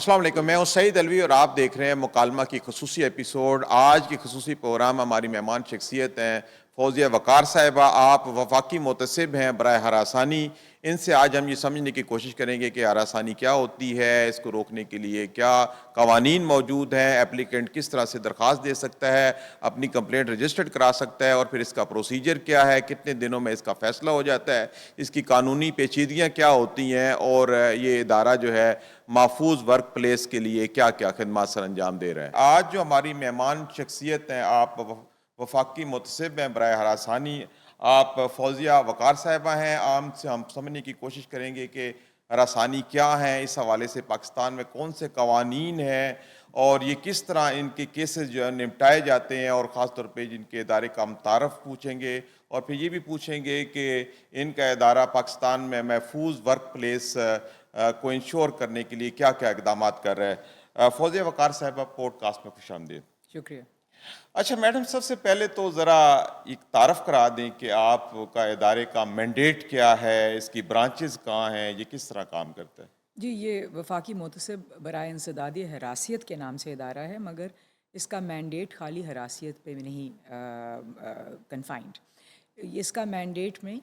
السلام علیکم، میں ہوں سعید الوی اور آپ دیکھ رہے ہیں مکالمہ کی خصوصی ایپیسوڈ۔ آج کی خصوصی پروگرام ہماری مہمان شخصیت ہیں فوزیہ وقار صاحبہ۔ آپ وفاقی محتسب ہیں برائے ہراسانی۔ ان سے آج ہم یہ سمجھنے کی کوشش کریں گے کہ ہراسانی کیا ہوتی ہے، اس کو روکنے کے لیے کیا قوانین موجود ہیں، ایپلیکنٹ کس طرح سے درخواست دے سکتا ہے، اپنی کمپلینٹ رجسٹرڈ کرا سکتا ہے، اور پھر اس کا پروسیجر کیا ہے، کتنے دنوں میں اس کا فیصلہ ہو جاتا ہے، اس کی قانونی پیچیدگیاں کیا ہوتی ہیں، اور یہ ادارہ جو ہے محفوظ ورک پلیس کے لیے کیا کیا خدمات سر انجام دے رہے ہیں۔ آج جو ہماری مہمان شخصیت ہیں، آپ وفاقی محتسب ہیں برائے ہراسانی، آپ فوزیہ وقار صاحبہ ہیں۔ ہم سمجھنے کی کوشش کریں گے کہ ہراسانی کیا ہے، اس حوالے سے پاکستان میں کون سے قوانین ہیں، اور یہ کس طرح ان کے کیسز جو ہے نمٹائے جاتے ہیں، اور خاص طور پہ جن کے ادارے کا ہم تعارف پوچھیں گے، اور پھر یہ بھی پوچھیں گے کہ ان کا ادارہ پاکستان میں محفوظ ورک پلیس کو انشور کرنے کے لیے کیا کیا اقدامات کر رہا ہے۔ فوزیہ وقار صاحبہ، پوڈ کاسٹ میں خوش آمدید۔ شکریہ۔ اچھا میڈم، سب سے پہلے تو ذرا ایک تعارف کرا دیں کہ آپ کا ادارے کا مینڈیٹ کیا ہے، اس کی برانچز کہاں ہیں، یہ کس طرح کام کرتا ہے؟ جی، یہ وفاقی محتسب برائے انسدادی حراسیت کے نام سے ادارہ ہے، مگر اس کا مینڈیٹ خالی حراسیت پہ نہیں کنفائنڈ۔ اس کا مینڈیٹ میں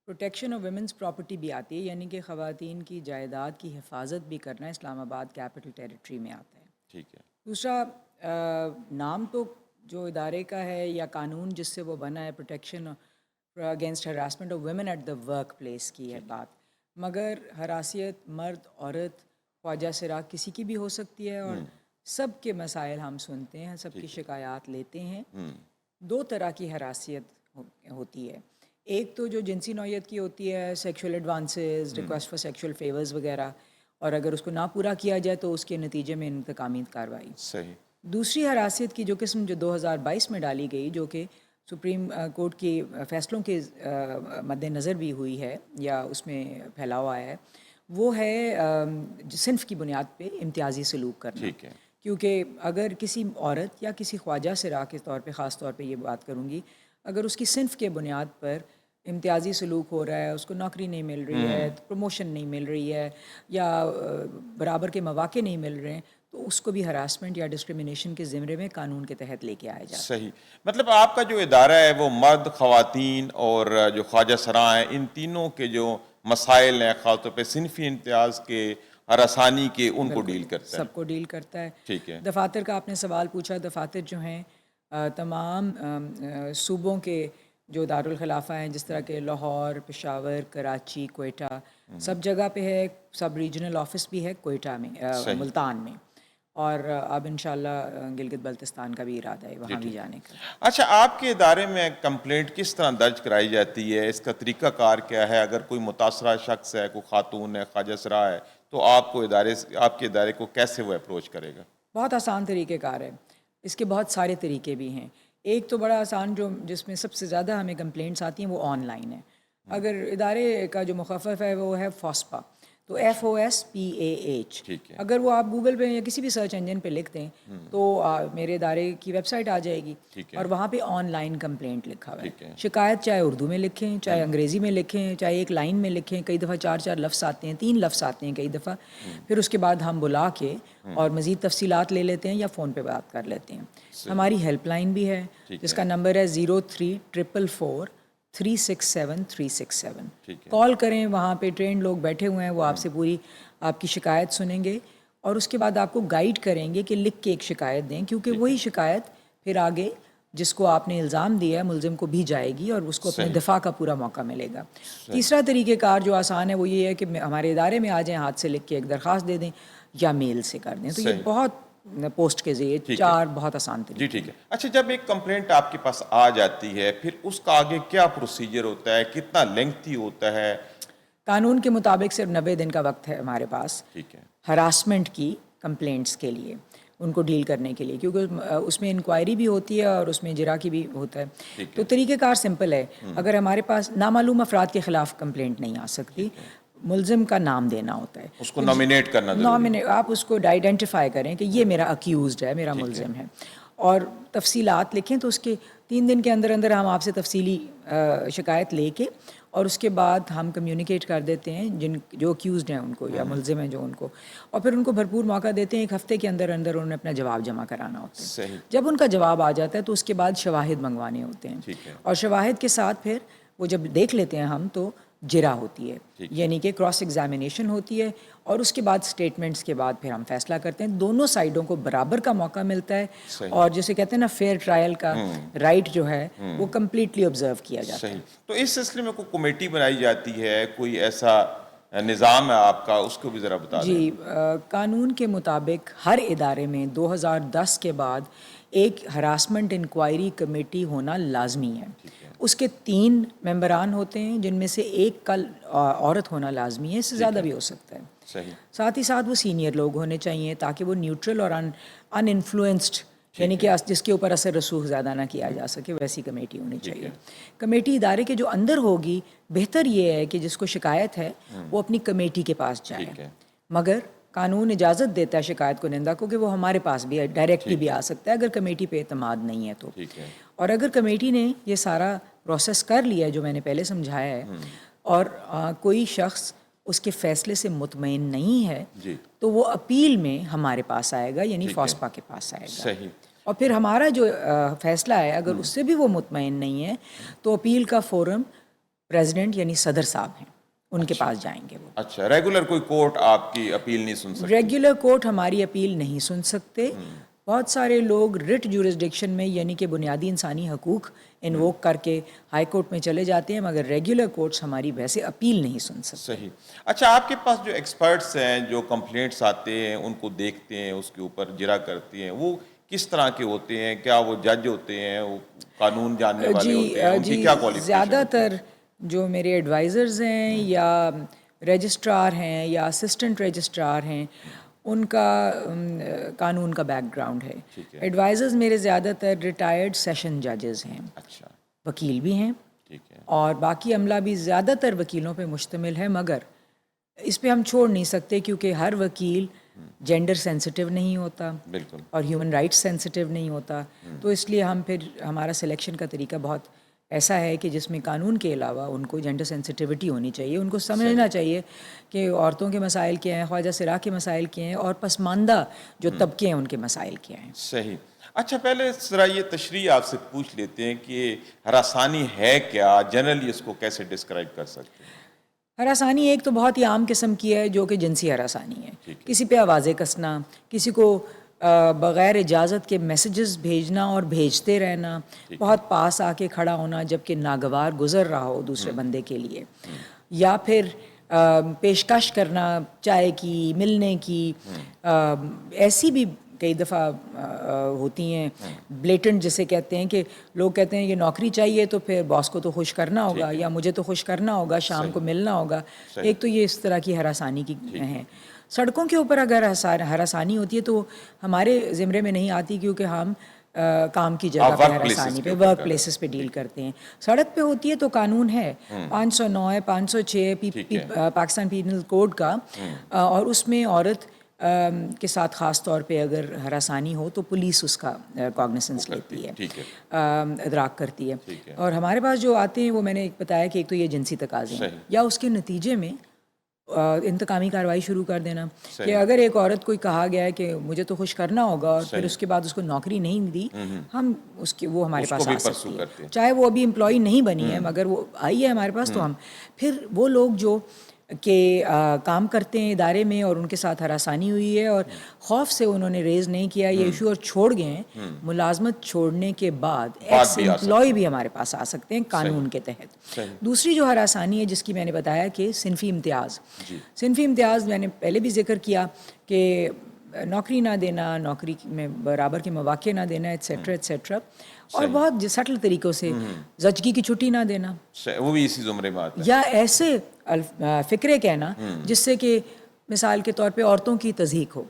پروٹیکشن آف ویمنس پراپرٹی بھی آتی ہے، یعنی کہ خواتین کی جائیداد کی حفاظت بھی کرنا اسلام آباد کیپٹل ٹیریٹری میں آتا ہے۔ ٹھیک ہے۔ دوسرا، نام تو جو ادارے کا ہے یا قانون جس سے وہ بنا ہے، protection against harassment of women at the workplace کی ہے بات، مگر حراسیت مرد عورت خواجہ سرا کسی کی بھی ہو سکتی ہے، اور سب کے مسائل ہم سنتے ہیں، سب کی شکایات لیتے ہیں۔ دو طرح کی حراسیت ہوتی ہے، ایک تو جو جنسی نوعیت کی ہوتی ہے، sexual advances, request for sexual favours وغیرہ، اور اگر اس کو نہ پورا کیا جائے تو اس کے نتیجے میں انتقامی کارروائی۔ صحیح۔ دوسری حراسیت کی جو قسم جو 2022 میں ڈالی گئی، جو کہ سپریم کورٹ کے فیصلوں کے مد نظر بھی ہوئی ہے یا اس میں پھیلا ہوا ہے، وہ ہے صنف کی بنیاد پہ امتیازی سلوک کرنا۔ ٹھیک ہے۔ کیونکہ اگر کسی عورت یا کسی خواجہ سرا کے طور پہ، خاص طور پہ یہ بات کروں گی، اگر اس کی صنف کے بنیاد پر امتیازی سلوک ہو رہا ہے، اس کو نوکری نہیں مل رہی ہے، پروموشن نہیں مل رہی ہے، یا برابر کے مواقع نہیں مل رہے ہیں، تو اس کو بھی ہراسمنٹ یا ڈسکرمنیشن کے زمرے میں قانون کے تحت لے کے آیا جاتا ہے۔ صحیح۔ مطلب آپ کا جو ادارہ ہے وہ مرد، خواتین اور جو خواجہ سراں ہیں، ان تینوں کے جو مسائل ہیں، خاص طور پہ صنفی امتیاز کے، ہراسانی کے، ان کو ڈیل کرتا ہے۔ سب کو ڈیل کرتا ہے۔ ٹھیک ہے۔ دفاتر کا آپ نے سوال پوچھا، دفاتر جو ہیں تمام صوبوں کے جو دارالخلافہ ہیں، جس طرح کہ لاہور، پشاور، کراچی، کوئٹہ، سب جگہ پہ ہے۔ سب ریجنل آفس بھی ہے کوئٹہ میں، ملتان میں، اور اب انشاءاللہ گلگت بلتستان کا بھی ارادہ ہے وہاں بھی جانے کا۔ اچھا، آپ کے ادارے میں کمپلینٹ کس طرح درج کرائی جاتی ہے، اس کا طریقہ کار کیا ہے؟ اگر کوئی متاثرہ شخص ہے، کوئی خاتون ہے، خواجہ سرا ہے، تو آپ کے ادارے کو کیسے وہ اپروچ کرے گا؟ بہت آسان طریقہ کار ہے، اس کے بہت سارے طریقے بھی ہیں۔ ایک تو بڑا آسان، جو جس میں سب سے زیادہ ہمیں کمپلینٹس آتی ہیں، وہ آن لائن ہے۔ اگر ادارے کا جو مخفف ہے وہ ہے فوسپا، تو FOSPAH۔ ٹھیک ہے۔ اگر وہ آپ گوگل پہ یا کسی بھی سرچ انجن پہ لکھ دیں تو میرے ادارے کی ویب سائٹ آ جائے گی، اور وہاں پہ آن لائن کمپلینٹ لکھا ہوا ہے۔ شکایت چاہے اردو میں لکھیں، چاہے انگریزی میں لکھیں، چاہے ایک لائن میں لکھیں، کئی دفعہ 4 لفظ آتے ہیں، 3 لفظ آتے ہیں کئی دفعہ، پھر اس کے بعد ہم بلا کے اور مزید تفصیلات لے لیتے ہیں یا فون پہ بات کر لیتے ہیں۔ ہماری ہیلپ لائن بھی ہے، جس کا نمبر ہے 03444367 367۔ کال کریں، وہاں پہ ٹرینڈ لوگ بیٹھے ہوئے ہیں، وہ آپ سے پوری آپ کی شکایت سنیں گے، اور اس کے بعد آپ کو گائیڈ کریں گے کہ لکھ کے ایک شکایت دیں، کیونکہ وہی شکایت پھر آگے جس کو آپ نے الزام دیا ہے ملزم کو بھی جائے گی، اور اس کو اپنے دفاع کا پورا موقع ملے گا۔ تیسرا طریقہ کار جو آسان ہے وہ یہ ہے کہ ہمارے ادارے میں آ جائیں، ہاتھ سے لکھ کے ایک درخواست دے دیں یا میل سے کر دیں، تو یہ بہت پوسٹ کے ذریعے 4 بہت آسان طریقے۔ جی ٹھیک ہے۔ اچھا، جب ایک کمپلینٹ آپ کے پاس آ جاتی ہے، پھر اس کا آگے کیا پروسیجر ہوتا ہے، کتنا لینگتھی ہوتا ہے؟ قانون کے مطابق صرف 90 دن کا وقت ہے ہمارے پاس ٹھیک ہے۔ ہراسمنٹ کی کمپلینٹس کے لیے، ان کو ڈیل کرنے کے لیے، کیونکہ اس میں انکوائری بھی ہوتی ہے اور اس میں اجرا کی بھی ہوتا ہے۔ تو طریقہ کار سمپل ہے، اگر ہمارے پاس نامعلوم افراد کے خلاف کمپلینٹ نہیں آ سکتی، ملزم کا نام دینا ہوتا ہے، اس کو نامینیٹ کرنا ضروری ہے۔ آپ اس کو آئیڈینٹیفائی کریں کہ یہ میرا اکیوزڈ ہے، میرا ملزم ہے، اور تفصیلات لکھیں، تو اس کے 3 دن کے اندر اندر ہم آپ سے تفصیلی شکایت لے کے اور اس کے بعد ہم کمیونیکیٹ کر دیتے ہیں جو اکیوزڈ ہیں ان کو یا ملزم ہیں جو ان کو, اور پھر ان کو بھرپور موقع دیتے ہیں. ایک ہفتے کے اندر اندر انہوں نے اپنا جواب جمع کرانا ہوتا ہے. صحیح. جب ان کا جواب آ جاتا ہے تو اس کے بعد شواہد منگوانے ہوتے ہیں, اور شواہد کے ساتھ پھر وہ جب دیکھ لیتے ہیں ہم تو جرا ہوتی ہے, یعنی کہ کراس ایگزامینیشن ہوتی ہے, اور اس کے بعد اسٹیٹمنٹس کے بعد پھر ہم فیصلہ کرتے ہیں. دونوں سائڈوں کو برابر کا موقع ملتا ہے, اور جسے کہتے ہیں نا فیئر ٹرائل کا رائٹ جو ہے وہ کمپلیٹلی آبزرو کیا جاتا ہے. تو اس سلسلے میں کوئی کمیٹی بنائی جاتی ہے, کوئی ایسا نظام ہے آپ کا, اس کو بھی ذرا بتا دیں. جی, قانون کے مطابق ہر ادارے میں 2010 کے بعد ایک ہراسمنٹ انکوائری کمیٹی ہونا لازمی ہے. اس کے 3 ممبران ہوتے ہیں, جن میں سے ایک کا عورت ہونا لازمی ہے, اس سے زیادہ بھی ہو سکتا ہے. ساتھ ہی ساتھ وہ سینئر لوگ ہونے چاہیے تاکہ وہ نیوٹرل اور ان انفلوئنسڈ, یعنی کہ جس کے اوپر اثر رسوخ زیادہ نہ کیا جا سکے, ویسی کمیٹی ہونی چاہیے. کمیٹی ادارے کے جو اندر ہوگی, بہتر یہ ہے کہ جس کو شکایت ہے وہ اپنی کمیٹی کے پاس جائے, مگر قانون اجازت دیتا ہے شکایت کنندہ کو کہ وہ ہمارے پاس بھی ہے, ڈائریکٹلی بھی آ سکتا ہے اگر کمیٹی پہ اعتماد نہیں ہے تو. اور اگر کمیٹی نے یہ سارا پروسیس کر لیا ہے جو میں نے پہلے سمجھایا ہے, اور کوئی شخص اس کے فیصلے سے مطمئن نہیں ہے, تو وہ اپیل میں ہمارے پاس آئے گا, یعنی فاسپا کے پاس آئے گا. اور پھر ہمارا جو فیصلہ ہے اگر اس سے بھی وہ مطمئن نہیں ہے تو اپیل کا فورم پریزیڈنٹ یعنی صدر صاحب ہیں, ان کے پاس جائیں گے وہ. اچھا, ریگولر کوئی کورٹ آپ کی اپیل نہیں سن سکتی؟ ریگولر کورٹ ہماری اپیل نہیں سن سکتے. بہت سارے لوگ رٹ جورسڈکشن میں, یعنی کہ بنیادی انسانی حقوق انووک کر کے ہائی کورٹ میں چلے جاتے ہیں, مگر ریگولر کورٹس ہماری ویسے اپیل نہیں سن سکتے. صحیح. اچھا, آپ کے پاس جو ایکسپرٹس ہیں جو کمپلینٹس آتے ہیں ان کو دیکھتے ہیں, اس کے اوپر جرا کرتے ہیں, وہ کس طرح کے ہوتے ہیں؟ کیا وہ جج ہوتے ہیں, وہ قانون جاننے والے ہوتے ہیں, ان کی کیا کوالیفیکیشن؟ زیادہ تر جو میرے ایڈوائزرز ہیں یا رجسٹرار ہیں یا اسسٹنٹ رجسٹرار ہیں, ان کا قانون کا بیک گراؤنڈ ہے. ایڈوائزرز میرے زیادہ تر ریٹائرڈ سیشن ججز ہیں, وکیل بھی ہیں, اور باقی عملہ بھی زیادہ تر وکیلوں پہ مشتمل ہے. مگر اس پہ ہم چھوڑ نہیں سکتے کیونکہ ہر وکیل جینڈر سینسٹیو نہیں ہوتا اور ہیومن رائٹس سینسٹیو نہیں ہوتا, تو اس لیے ہم پھر ہمارا سلیکشن کا طریقہ بہت ایسا ہے کہ جس میں قانون کے علاوہ ان کو جینڈر سینسٹیوٹی ہونی چاہیے. ان کو سمجھنا چاہیے کہ عورتوں کے مسائل کیا ہیں, خواجہ سرا کے مسائل کیا ہیں, اور پسماندہ جو طبقے ہیں ان کے مسائل کیا ہیں. صحیح. اچھا, پہلے ذرا یہ تشریح آپ سے پوچھ لیتے ہیں کہ ہراسانی ہے کیا, جنرلی اس کو کیسے ڈسکرائب کر سکتے ہیں؟ ہراسانی ایک تو بہت ہی عام قسم کی ہے جو کہ جنسی ہراسانی ہے. کسی پہ آوازیں کسنا, کسی کو بغیر اجازت کے میسیجز بھیجنا اور بھیجتے رہنا, بہت پاس آ کے کھڑا ہونا جب کہ ناگوار گزر رہا ہو دوسرے بندے کے لیے, یا پھر پیشکش کرنا چائے کی, ملنے کی. ایسی بھی کئی دفعہ ہوتی ہیں بلیٹنٹ جسے کہتے ہیں کہ لوگ کہتے ہیں کہ نوکری چاہیے تو پھر باس کو تو خوش کرنا ہوگا یا مجھے تو خوش کرنا ہوگا, شام کو ملنا ہوگا. ایک تو یہ اس طرح کی ہراسانی کی ہیں. سڑکوں کے اوپر اگر ہراسانی ہوتی ہے تو ہمارے زمرے میں نہیں آتی کیونکہ ہم کام کی جگہ پہ ہراسانی پہ, ورک پلیسز پہ ڈیل کرتے ہیں. سڑک پہ ہوتی ہے تو قانون ہے 509 ہے, 506 پاکستان پینل کوڈ کا, اور اس میں عورت کے ساتھ خاص طور پہ اگر ہراسانی ہو تو پولیس اس کا کاگنیسنس لیتی ہے, ادراک کرتی ہے. اور ہمارے پاس جو آتے ہیں وہ میں نے بتایا کہ ایک تو یہ جنسی تقاضے ہیں, یا اس کے نتیجے میں انتقامی کارروائی شروع کر دینا کہ اگر ایک عورت کوئی کہا گیا ہے کہ مجھے تو خوش کرنا ہوگا اور پھر اس کے بعد اس کو نوکری نہیں دی, ہم اس کی وہ ہمارے پاس آ سکتی ہے, چاہے وہ ابھی امپلائی نہیں بنی ہے مگر وہ آئی ہے ہمارے پاس. تو ہم پھر وہ لوگ جو کہ کام کرتے ہیں ادارے میں اور ان کے ساتھ ہراسانی ہوئی ہے اور خوف سے انہوں نے ریز نہیں کیا یہ ایشو اور چھوڑ گئے ہیں, ملازمت چھوڑنے کے بعد ایکس امپلائی بھی ہمارے پاس آ سکتے ہیں قانون کے تحت. دوسری جو ہراسانی ہے جس کی میں نے بتایا کہ صنفی امتیاز. صنفی امتیاز میں نے پہلے بھی ذکر کیا کہ نوکری نہ دینا, نوکری میں برابر کے مواقع نہ دینا, ایٹسیٹرا ایٹسیٹرا, اور بہت سٹل طریقوں سے زچگی کی چھٹی نہ دینا, وہ بھی اسی زمرے میں آتا ہے, یا ایسے فکرے کہنا جس سے کہ مثال کے طور پہ عورتوں کی تضحیک ہو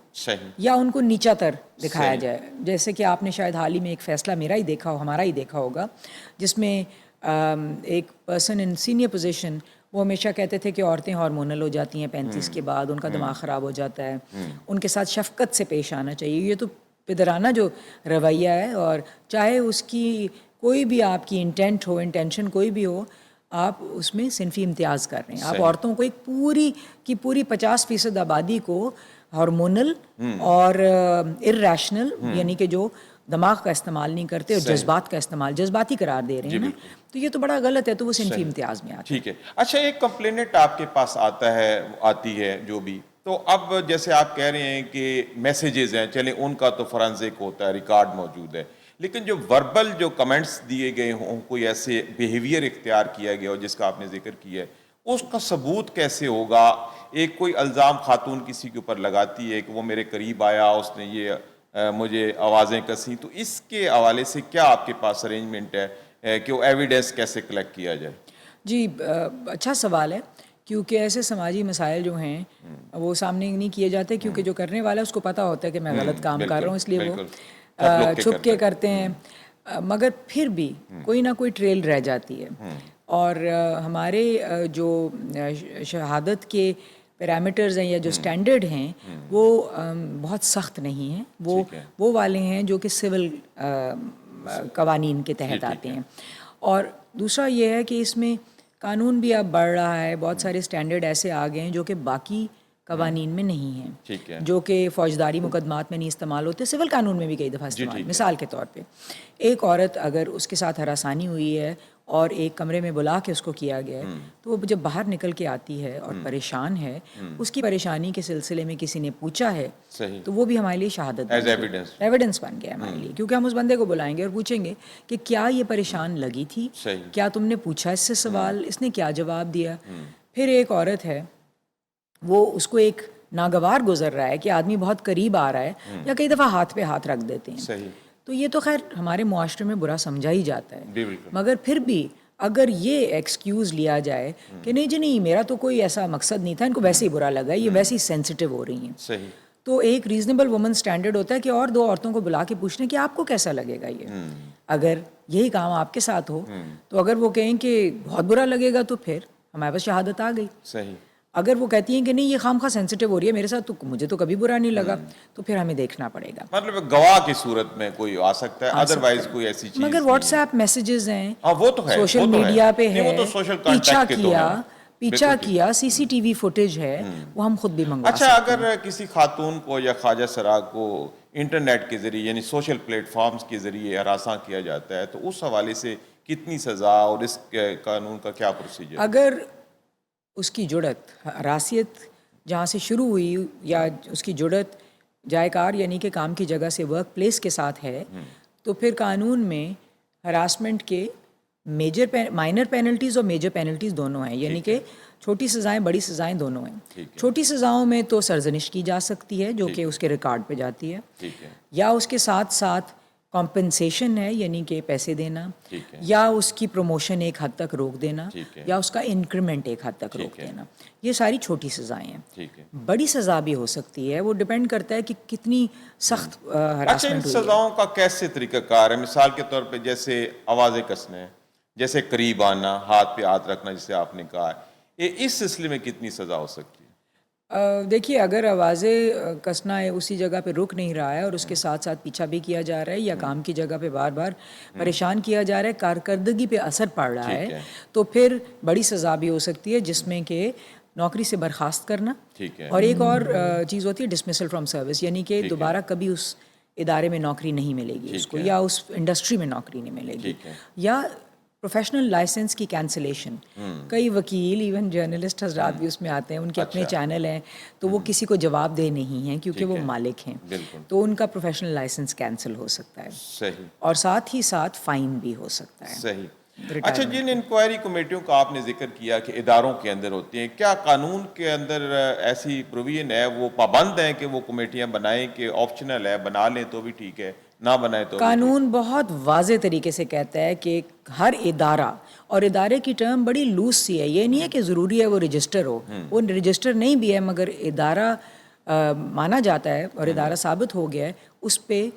یا ان کو نیچا تر دکھایا جائے. جیسے کہ آپ نے شاید حال ہی میں ایک فیصلہ میرا ہی دیکھا ہو, ہمارا ہی دیکھا ہوگا, جس میں ایک پرسن ان سینئر پوزیشن وہ ہمیشہ کہتے تھے کہ عورتیں ہارمونل ہو جاتی ہیں 35 کے بعد, ان کا دماغ خراب ہو جاتا ہے, ان کے ساتھ شفقت سے پیش آنا چاہیے. یہ تو پدرانہ جو رویہ ہے, اور چاہے اس کی کوئی بھی آپ کی انٹینٹ ہو, انٹینشن کوئی بھی ہو, آپ اس میں صنفی امتیاز کر رہے ہیں. آپ عورتوں کو ایک پوری کی پوری 50% آبادی کو ہارمونل اور ارریشنل یعنی کہ جو دماغ کا استعمال نہیں کرتے اور جذبات کا استعمال جذباتی قرار دے رہے ہیں نا, تو یہ تو بڑا غلط ہے, تو وہ صنفی امتیاز میں آتا ہے. ٹھیک ہے. اچھا, ایک کمپلینٹ آپ کے پاس آتی ہے جو بھی, تو اب جیسے آپ کہہ رہے ہیں کہ میسیجز ہیں, چلیں ان کا تو فورنزک ہوتا ہے, ریکارڈ موجود ہے, لیکن جو وربل جو کمنٹس دیے گئے ہوں, کوئی ایسے بیہیویئر اختیار کیا گیا ہو جس کا آپ نے ذکر کیا ہے, اس کا ثبوت کیسے ہوگا؟ ایک کوئی الزام خاتون کسی کے اوپر لگاتی ہے کہ وہ میرے قریب آیا, اس نے یہ مجھے آوازیں کسیں, تو اس کے حوالے سے کیا آپ کے پاس ارینجمنٹ ہے کہ وہ ایویڈنس کیسے کلیکٹ کیا جائے؟ جی, اچھا سوال ہے, کیونکہ ایسے سماجی مسائل جو ہیں وہ سامنے نہیں کیے جاتے, کیونکہ جو کرنے والا ہے اس کو پتہ ہوتا ہے کہ میں غلط کام کر رہا ہوں, اس لیے وہ چھپ کے کرتے ہیں. مگر پھر بھی کوئی نہ کوئی ٹریل رہ جاتی ہے, اور ہمارے جو شہادت کے پیرامیٹرز ہیں یا جو سٹینڈرڈ ہیں وہ بہت سخت نہیں ہیں, وہ والے ہیں جو کہ سول قوانین کے تحت آتے ہیں. اور دوسرا یہ ہے کہ اس میں قانون بھی اب بڑھ رہا ہے, بہت سارے سٹینڈرڈ ایسے آ گئے ہیں جو کہ باقی قوانین میں نہیں ہیں, جو کہ فوجداری مقدمات میں نہیں استعمال ہوتے, سول قانون میں بھی کئی دفعہ استعمال. مثال کے طور پہ ایک عورت اگر اس کے ساتھ ہراسانی ہوئی ہے اور ایک کمرے میں بلا کے اس کو کیا گیا ہے, تو وہ جب باہر نکل کے آتی ہے اور پریشان ہے, اس کی پریشانی کے سلسلے میں کسی نے پوچھا ہے, تو وہ بھی ہمارے لیے شہادت ایویڈنس بن گیا ہمارے لیے, کیونکہ ہم اس بندے کو بلائیں گے اور پوچھیں گے کہ کیا یہ پریشان لگی تھی, کیا تم نے پوچھا اس سے سوال, اس نے کیا جواب دیا. پھر ایک عورت ہے, وہ اس کو ایک ناگوار گزر رہا ہے کہ آدمی بہت قریب آ رہا ہے, یا کئی دفعہ ہاتھ پہ ہاتھ رکھ دیتے ہیں, تو یہ تو خیر ہمارے معاشرے میں برا سمجھا ہی جاتا ہے. مگر پھر بھی اگر یہ ایکسکیوز لیا جائے کہ نہیں جی نہیں, میرا تو کوئی ایسا مقصد نہیں تھا, ان کو ویسے ہی برا لگا, یہ ویسے ہی سینسٹیو ہو رہی ہیں, تو ایک ریزنیبل وومن سٹینڈرڈ ہوتا ہے کہ اور 2 عورتوں کو بلا کے پوچھنے کہ آپ کو کیسا لگے گا یہ, اگر یہی کام آپ کے ساتھ ہو. تو اگر وہ کہیں کہ بہت برا لگے گا, تو پھر ہمارے پاس شہادت آ گئی. اگر وہ کہتی ہیں کہ نہیں یہ خام خواہ سینسٹیو ہو رہی ہے میرے ساتھ, تو مجھے تو کبھی برا نہیں لگا, تو پھر ہمیں دیکھنا پڑے گا. مطلب گواہ کی صورت میں کوئی آ سکتا ہے, ادروائز کوئی ایسی چیز. مگر واٹس ایپ میسیجز ہیں, وہ تو ہے, سوشل میڈیا پہ ہے, پیچھا کیا سی سی ٹی وی فوٹیج ہے, وہ ہم خود بھی منگوا سکتے ہیں. اچھا, اگر کسی خاتون کو یا خواجہ سرا کو انٹرنیٹ کے ذریعے یعنی سوشل پلیٹ فارمز کے ذریعے ہراساں کیا جاتا ہے, تو اس حوالے سے کتنی سزا اور اس قانون کا کیا پروسیجر؟ اگر اس کی جرت ہراسیت جہاں سے شروع ہوئی یا اس کی جرت جائے کار یعنی کہ کام کی جگہ سے ورک پلیس کے ساتھ ہے, تو پھر قانون میں ہراسمنٹ کے مائنر پینلٹیز اور میجر پینلٹیز دونوں ہیں, یعنی کہ چھوٹی سزائیں بڑی سزائیں دونوں ہیں. چھوٹی سزاؤں میں تو سرزنش کی جا سکتی ہے جو کہ اس کے ریکارڈ پہ جاتی ہے, یا اس کے ساتھ ساتھ کمپنسیشن ہے یعنی کہ پیسے دینا, یا اس کی پروموشن ایک حد تک روک دینا, یا اس کا انکریمنٹ ایک حد تک روک دینا. یہ ساری چھوٹی سزائیں ہیں. بڑی سزا بھی ہو سکتی ہے, وہ ڈپینڈ کرتا ہے کہ کتنی سخت ہراسمنٹ ہوئی ہے. سزاؤں کا کیسے طریقہ کار ہے؟ مثال کے طور پہ جیسے آوازیں کسنے, جیسے قریب آنا, ہاتھ پہ ہاتھ رکھنا جسے آپ نے کہا ہے, اس سلسلے میں کتنی سزا ہو سکتی ہے؟ دیکھیے, اگر آوازیں کسنا ہے اسی جگہ پہ رک نہیں رہا ہے اور اس کے ساتھ ساتھ پیچھا بھی کیا جا رہا ہے, یا کام کی جگہ پہ بار بار پریشان کیا جا رہا ہے, کارکردگی پہ اثر پڑ رہا ہے, تو پھر بڑی سزا بھی ہو سکتی ہے, جس میں کہ نوکری سے برخاست کرنا. اور ایک اور چیز ہوتی ہے ڈسمسل فرام سروس, یعنی کہ دوبارہ کبھی اس ادارے میں نوکری نہیں ملے گی اس کو, یا اس انڈسٹری میں نوکری نہیں ملے گی, یا پروفیشنل لائسنس کی کینسلیشن. کئی وکیل ایون جرنلسٹ حضرات بھی اس میں آتے ہیں, ان کے اپنے چینل ہیں, تو وہ کسی کو جواب دہ نہیں ہیں کیونکہ وہ مالک ہیں, تو ان کا پروفیشنل لائسنس کینسل ہو سکتا ہے, اور ساتھ ہی ساتھ فائن بھی ہو سکتا ہے. اچھا, جن انکوائری کمیٹیوں کا آپ نے ذکر کیا کہ اداروں کے اندر ہوتی ہیں, کیا قانون کے اندر ایسی پروویژن ہے, وہ پابند ہیں کہ وہ کمیٹیاں بنائیں, کہ آپشنل ہے, بنا لیں تو بھی ٹھیک ہے, نہ بنائے تو؟ قانون بہت واضح طریقے سے کہتا ہے کہ ہر ادارہ, اور ادارے کی ٹرم بڑی لوز سی ہے, یہ نہیں ہے کہ ضروری ہے وہ رجسٹر ہو, وہ رجسٹر نہیں بھی ہے مگر ادارہ مانا جاتا ہے اور ادارہ ثابت ہو گیا ہے, اس پہ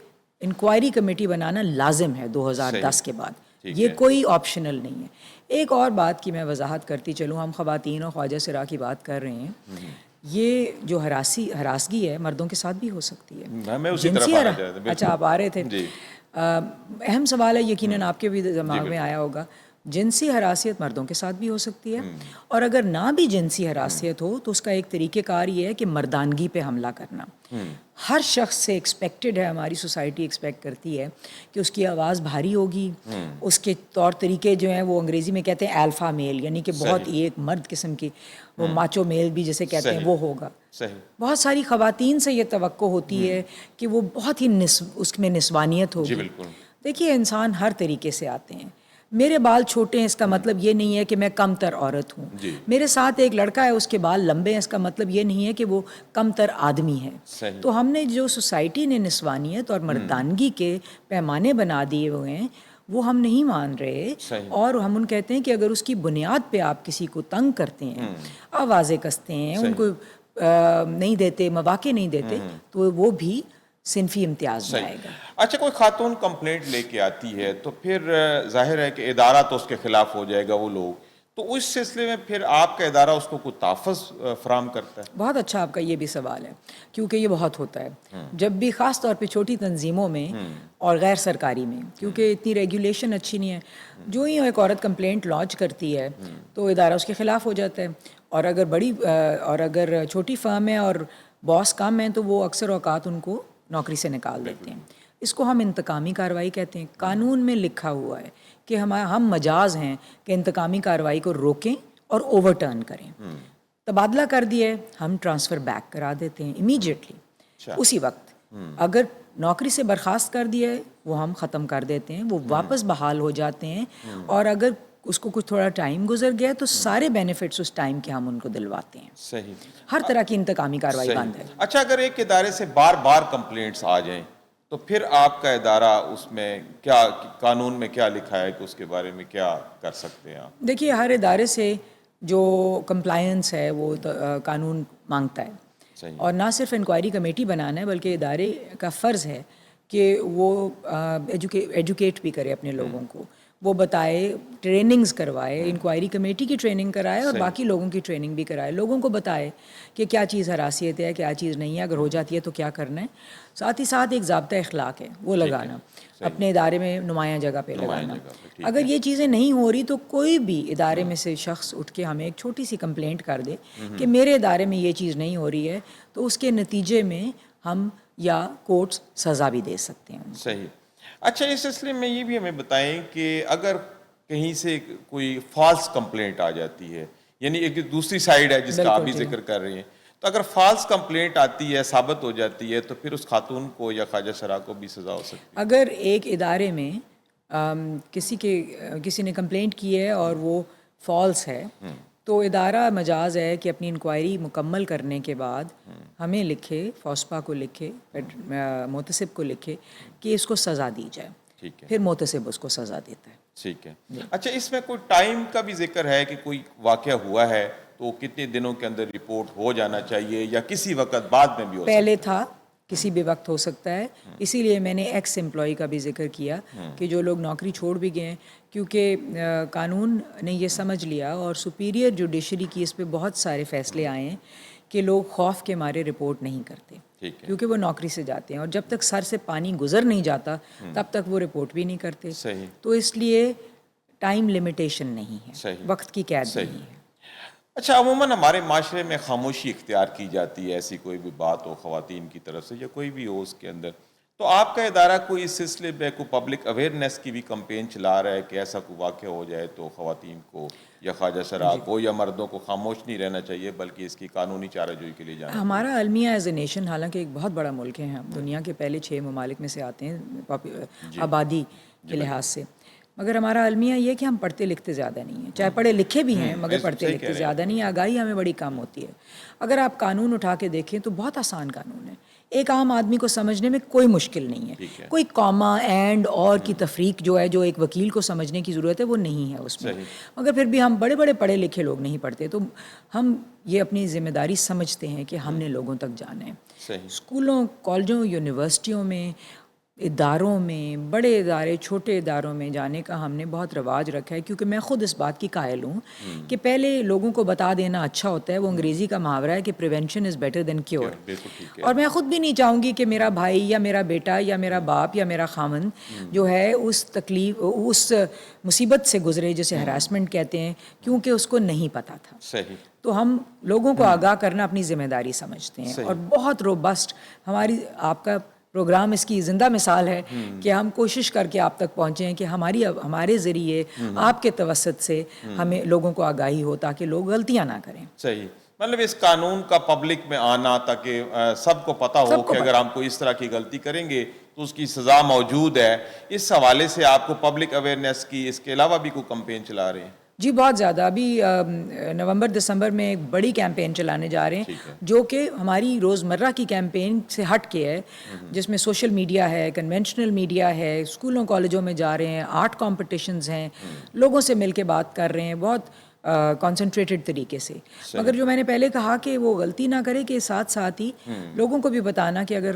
انکوائری کمیٹی بنانا لازم ہے 2010 کے بعد, یہ کوئی آپشنل نہیں ہے. ایک اور بات کی میں وضاحت کرتی چلوں, ہم خواتین اور خواجہ سرا کی بات کر رہے ہیں, یہ جو ہراسگی ہے مردوں کے ساتھ بھی ہو سکتی ہے. جنسی اچھا, آپ آ رہے تھے, اہم سوال ہے, یقیناً آپ کے بھی دماغ میں آیا ہوگا. جنسی ہراسیت مردوں کے ساتھ بھی ہو سکتی ہے، اور اگر نہ بھی جنسی ہراسیت ہو تو اس کا ایک طریقہ کار یہ ہے کہ مردانگی پہ حملہ کرنا. ہر شخص سے ایکسپیکٹڈ ہے، ہماری سوسائٹی ایکسپیکٹ کرتی ہے کہ اس کی آواز بھاری ہوگی، اس کے طور طریقے جو ہیں وہ انگریزی میں کہتے ہیں الفا میل، یعنی کہ بہت ایک مرد قسم کی، وہ ماچو میل بھی جسے کہتے ہیں وہ ہوگا. بہت ساری خواتین سے یہ توقع ہوتی ہے کہ وہ بہت ہی اس میں نسوانیت ہوگی. دیکھیے انسان ہر طریقے سے آتے ہیں. میرے بال چھوٹے ہیں اس کا مطلب یہ نہیں ہے کہ میں کم تر عورت ہوں. میرے ساتھ ایک لڑکا ہے اس کے بال لمبے ہیں، اس کا مطلب یہ نہیں ہے کہ وہ کم تر آدمی ہے. تو ہم نے جو سوسائٹی نے نسوانیت اور مردانگی کے پیمانے بنا دیے ہوئے ہیں وہ ہم نہیں مان رہے، اور ہم ان کہتے ہیں کہ اگر اس کی بنیاد پہ آپ کسی کو تنگ کرتے ہیں، آوازیں کستے ہیں، ان کو نہیں دیتے، مواقع نہیں دیتے، تو وہ بھی صنفی امتیاز میں آئے گا. اچھا، کوئی خاتون کمپلینٹ لے کے آتی ہے تو پھر ظاہر ہے کہ ادارہ تو اس کے خلاف ہو جائے گا وہ لوگ، تو اس سلسلے میں پھر آپ کا ادارہ اس کو کوئی تحفظ فراہم کرتا ہے؟ بہت اچھا آپ کا یہ بھی سوال ہے، کیونکہ یہ بہت ہوتا ہے جب بھی خاص طور پہ چھوٹی تنظیموں میں اور غیر سرکاری میں، کیونکہ اتنی ریگولیشن اچھی نہیں ہے. جو ہی ایک عورت کمپلینٹ لانچ کرتی ہے تو ادارہ اس کے خلاف ہو جاتا ہے، اور اگر چھوٹی فرم ہے اور باس کم ہیں تو وہ اکثر اوقات ان کو نوکری سے نکال دیتے ہیں. اس کو ہم انتقامی کارروائی کہتے ہیں. قانون میں لکھا ہوا ہے کہ ہم مجاز ہیں کہ انتقامی کارروائی کو روکیں اور اوور ٹرن کریں. تبادلہ کر دیا ہے، ہم ٹرانسفر بیک کرا دیتے ہیں امیجیٹلی اسی وقت. اگر نوکری سے برخاست کر دیا ہے وہ ہم ختم کر دیتے ہیں، وہ واپس بحال ہو جاتے ہیں، اور اگر اس کو کچھ تھوڑا ٹائم گزر گیا تو سارے بینیفٹس اس ٹائم کے ہم ان کو دلواتے ہیں. صحیح. ہر طرح کی انتقامی کارروائی بند ہے. اچھا، اگر ایک ادارے سے بار بار کمپلینٹس آ جائیں تو پھر آپ کا ادارہ اس میں کیا، قانون میں کیا لکھا ہے کہ اس کے بارے میں کیا کر سکتے ہیں آپ؟ دیکھیے ہر ادارے سے جو کمپلائنس ہے وہ قانون مانگتا ہے، اور نہ صرف انکوائری کمیٹی بنانا ہے بلکہ ادارے کا فرض ہے کہ وہ ایجوکیٹ بھی کرے اپنے لوگوں کو، وہ بتائے، ٹریننگز کروائے، انکوائری کمیٹی کی ٹریننگ کرائے اور باقی لوگوں کی ٹریننگ بھی کرائے، لوگوں کو بتائے کہ کیا چیز ہراسیت ہے، کیا چیز نہیں ہے، اگر ہو جاتی ہے تو کیا کرنا ہے. ساتھ ہی ساتھ ایک ضابطہ اخلاق ہے وہ لگانا، اپنے ادارے میں نمایاں جگہ پہ لگانا. اگر یہ چیزیں نہیں ہو رہی تو کوئی بھی ادارے میں سے شخص اٹھ کے ہمیں ایک چھوٹی سی کمپلینٹ کر دے کہ میرے ادارے میں یہ چیز نہیں ہو رہی ہے، تو اس کے نتیجے میں ہم یا کورٹس سزا بھی دے سکتے ہیں. صحیح. اچھا، اس سلسلے میں یہ بھی ہمیں بتائیں کہ اگر کہیں سے کوئی فالس کمپلینٹ آ جاتی ہے، یعنی ایک دوسری سائیڈ ہے جس کا آپ بھی ذکر کر رہی ہیں، تو اگر فالس کمپلینٹ آتی ہے، ثابت ہو جاتی ہے، تو پھر اس خاتون کو یا خواجہ سرا کو بھی سزا ہو سکتی ہے؟ اگر ایک ادارے میں کسی نے کمپلینٹ کی ہے اور وہ فالس ہے تو ادارہ مجاز ہے کہ اپنی انکوائری مکمل کرنے کے بعد ہمیں لکھے، فوسپا کو لکھے، محتسب کو لکھے کہ اس کو سزا دی جائے. پھر محتسب اس کو سزا دیتا ہے. ٹھیک ہے. اچھا، اس میں کوئی ٹائم کا بھی ذکر ہے کہ کوئی واقعہ ہوا ہے تو کتنے دنوں کے اندر رپورٹ ہو جانا چاہیے، یا کسی وقت بعد میں بھی ہو سکتا ہے؟ پہلے تھا کسی بھی وقت ہو سکتا ہے، اسی لیے میں نے ایکس امپلائی کا بھی ذکر کیا کہ جو لوگ نوکری چھوڑ بھی گئے ہیں، کیونکہ قانون نے یہ سمجھ لیا اور سپیریئر جوڈیشری کی اس پہ بہت سارے فیصلے آئے ہیں کہ لوگ خوف کے مارے رپورٹ نہیں کرتے کیونکہ وہ نوکری سے جاتے ہیں، اور جب تک سر سے پانی گزر نہیں جاتا تب تک وہ رپورٹ بھی نہیں کرتے. تو اس لیے ٹائم لمیٹیشن نہیں ہے، وقت کی قید نہیں ہے. اچھا، عموماً ہمارے معاشرے میں خاموشی اختیار کی جاتی ہے، ایسی کوئی بھی بات ہو خواتین کی طرف سے یا کوئی بھی ہو اس کے اندر، تو آپ کا ادارہ کوئی اس سلسلے میں کوئی پبلک اویئرنیس کی بھی کمپین چلا رہا ہے کہ ایسا کوئی واقعہ ہو جائے تو خواتین کو یا خواجہ سرا کو یا مردوں کو خاموش نہیں رہنا چاہیے بلکہ اس کی قانونی چارہ جوئی کے لیے جانا چاہیے؟ ہمارا المیہ ایز اے نیشن حالانکہ ایک بہت بڑا ملک ہے، ہم دنیا کے پہلے 6 ممالک میں سے آتے ہیں آبادی کے لحاظ سے، مگر ہمارا المیہ یہ کہ ہم پڑھتے لکھتے زیادہ نہیں ہیں، چاہے پڑھے لکھے بھی ہیں مگر پڑھتے لکھتے زیادہ نہیں ہیں. آگاہی ہمیں بڑی کم ہوتی ہے. اگر آپ قانون اٹھا کے دیکھیں تو بہت آسان قانون ہے، ایک عام آدمی کو سمجھنے میں کوئی مشکل نہیں ہے. کوئی کاما اینڈ اور کی تفریق جو ہے جو ایک وکیل کو سمجھنے کی ضرورت ہے وہ نہیں ہے اس میں. مگر پھر بھی ہم بڑے بڑے پڑھے لکھے لوگ نہیں پڑھتے، تو ہم یہ اپنی ذمہ داری سمجھتے ہیں کہ ہم نے لوگوں تک جانا ہے. اسکولوں، کالجوں، یونیورسٹیوں میں اداروں میں، بڑے ادارے چھوٹے اداروں میں جانے کا ہم نے بہت رواج رکھا ہے، کیونکہ میں خود اس بات کی قائل ہوں کہ پہلے لوگوں کو بتا دینا اچھا ہوتا ہے. وہ انگریزی کا محاورہ ہے کہ prevention is better than cure. بالکل ٹھیک ہے. اور میں خود بھی نہیں چاہوں گی کہ میرا بھائی یا میرا بیٹا یا میرا باپ یا میرا خاوند جو ہے اس اس مصیبت سے گزرے جسے ہراسمنٹ کہتے ہیں، کیونکہ اس کو نہیں پتہ تھا. صحیح. تو ہم لوگوں کو آگاہ کرنا اپنی ذمہ داری سمجھتے ہیں. اور بہت روبسٹ آپ کا پروگرام اس کی زندہ مثال ہے کہ ہم کوشش کر کے آپ تک پہنچے ہیں کہ ہمارے ذریعے آپ کے توسط سے ہمیں لوگوں کو آگاہی ہو تاکہ لوگ غلطیاں نہ کریں. صحیح. مطلب اس قانون کا پبلک میں آنا تاکہ سب کو پتہ ہو کہ اگر ہم کوئی اس طرح کی غلطی کریں گے تو اس کی سزا موجود ہے. اس حوالے سے آپ کو پبلک اویئرنیس کی اس کے علاوہ بھی کوئی کمپین چلا رہے ہیں؟ جی بہت زیادہ. ابھی نومبر دسمبر میں ایک بڑی کیمپین چلانے جا رہے ہیں جو کہ ہماری روزمرہ کی کیمپین سے ہٹ کے ہے، جس میں سوشل میڈیا ہے، کنونشنل میڈیا ہے، اسکولوں کالجوں میں جا رہے ہیں، آرٹ کمپٹیشنز ہیں، لوگوں سے مل کے بات کر رہے ہیں بہت کانسنٹریٹڈ طریقے سے. مگر جو میں نے پہلے کہا کہ وہ غلطی نہ کرے، کہ ساتھ ساتھ ہی لوگوں کو بھی بتانا کہ اگر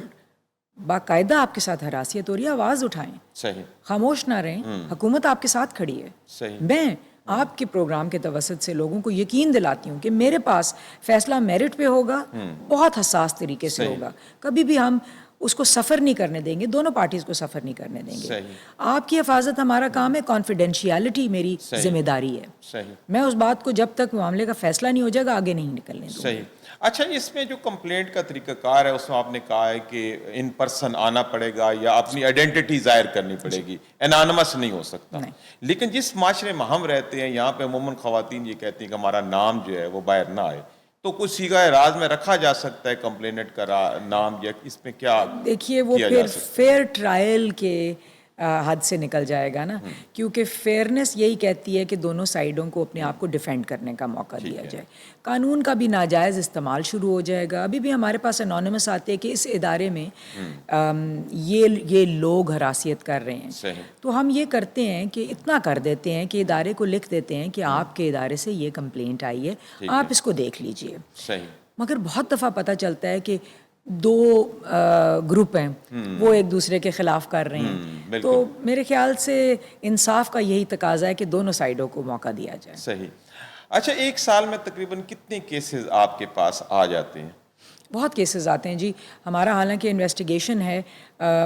باقاعدہ آپ کے ساتھ ہراسیت ہو رہی ہے آواز اٹھائیں. صحیح. خاموش نہ رہیں. حکومت آپ کے ساتھ کھڑی ہے. صحیح. میں آپ کے پروگرام کے توسط سے لوگوں کو یقین دلاتی ہوں کہ میرے پاس فیصلہ میرٹ پہ ہوگا، بہت حساس طریقے سے ہوگا. کبھی بھی ہم اس کو سفر نہیں کرنے دیں گے، دونوں پارٹیز کو سفر نہیں کرنے دیں گے. آپ کی حفاظت ہمارا کام ہے، کانفیڈینشیلٹی میری ذمہ داری ہے. صحیح. میں اس بات کو جب تک معاملے کا فیصلہ نہیں ہو جائے گا آگے نہیں نکلنے دوں. صحیح. اچھا، اس میں جو کمپلینٹ کا طریقہ کار ہے اس میں آپ نے کہا ہے کہ ان پرسن آنا پڑے گا یا اپنی آئیڈینٹی ظاہر کرنی پڑے گی، انانمس نہیں ہو سکتا. لیکن جس معاشرے میں ہم رہتے ہیں یہاں پہ عموماً خواتین یہ کہتی ہیں کہ ہمارا نام جو ہے وہ باہر نہ آئے، تو کچھ صیغہ راز میں رکھا جا سکتا ہے کمپلینٹ کا نام، یا اس میں کیا دیکھیے وہ پھر فیئر ٹرائل کے حد سے نکل جائے گا نا، کیونکہ فیئرنیس یہی کہتی ہے کہ دونوں سائڈوں کو اپنے آپ کو ڈیفینڈ کرنے کا موقع دیا جائے. قانون کا بھی ناجائز استعمال شروع ہو جائے گا. ابھی بھی ہمارے پاس انونیمس آتے ہیں کہ اس ادارے میں یہ لوگ ہراسیت کر رہے ہیں. تو ہم یہ کرتے ہیں کہ اتنا کر دیتے ہیں کہ ادارے کو لکھ دیتے ہیں کہ آپ کے ادارے سے یہ کمپلینٹ آئی ہے، آپ اس کو دیکھ لیجئے. مگر بہت دفعہ پتہ چلتا ہے کہ دو گروپ ہیں وہ ایک دوسرے کے خلاف کر رہے ہیں. تو میرے خیال سے انصاف کا یہی تقاضا ہے کہ دونوں سائڈوں کو موقع دیا جائے. صحیح. اچھا، ایک سال میں تقریباً کتنے کیسز آپ کے پاس آ جاتے ہیں؟ بہت کیسز آتے ہیں جی. ہمارا حالانکہ انویسٹیگیشن ہے،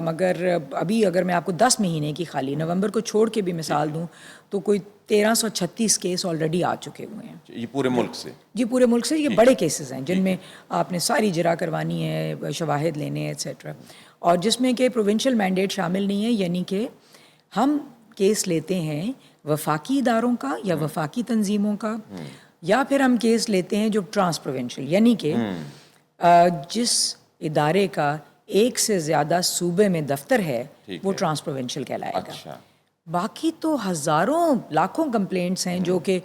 مگر ابھی اگر میں آپ کو 10 مہینے کی خالی نومبر کو چھوڑ کے بھی مثال دوں تو کوئی 1336 کیس آلریڈی آ چکے ہوئے ہیں. یہ پورے ملک سے؟ جی پورے ملک سے. یہ بڑے کیسز ہیں جن میں آپ نے ساری اجرا کروانی ہے، شواہد لینے ہیں ایٹسیٹرا، اور جس میں کہ پروونشل مینڈیٹ شامل نہیں ہے. یعنی کہ ہم کیس لیتے ہیں وفاقی اداروں کا یا وفاقی تنظیموں کا، یا پھر ہم کیس لیتے ہیں جو ٹرانس پروونشل، یعنی کہ جس ادارے کا ایک سے زیادہ صوبے میں دفتر ہے وہ ٹرانس پروونشل کہلائے گا. باقی تو ہزاروں لاکھوں کمپلینٹس ہیں جو کہ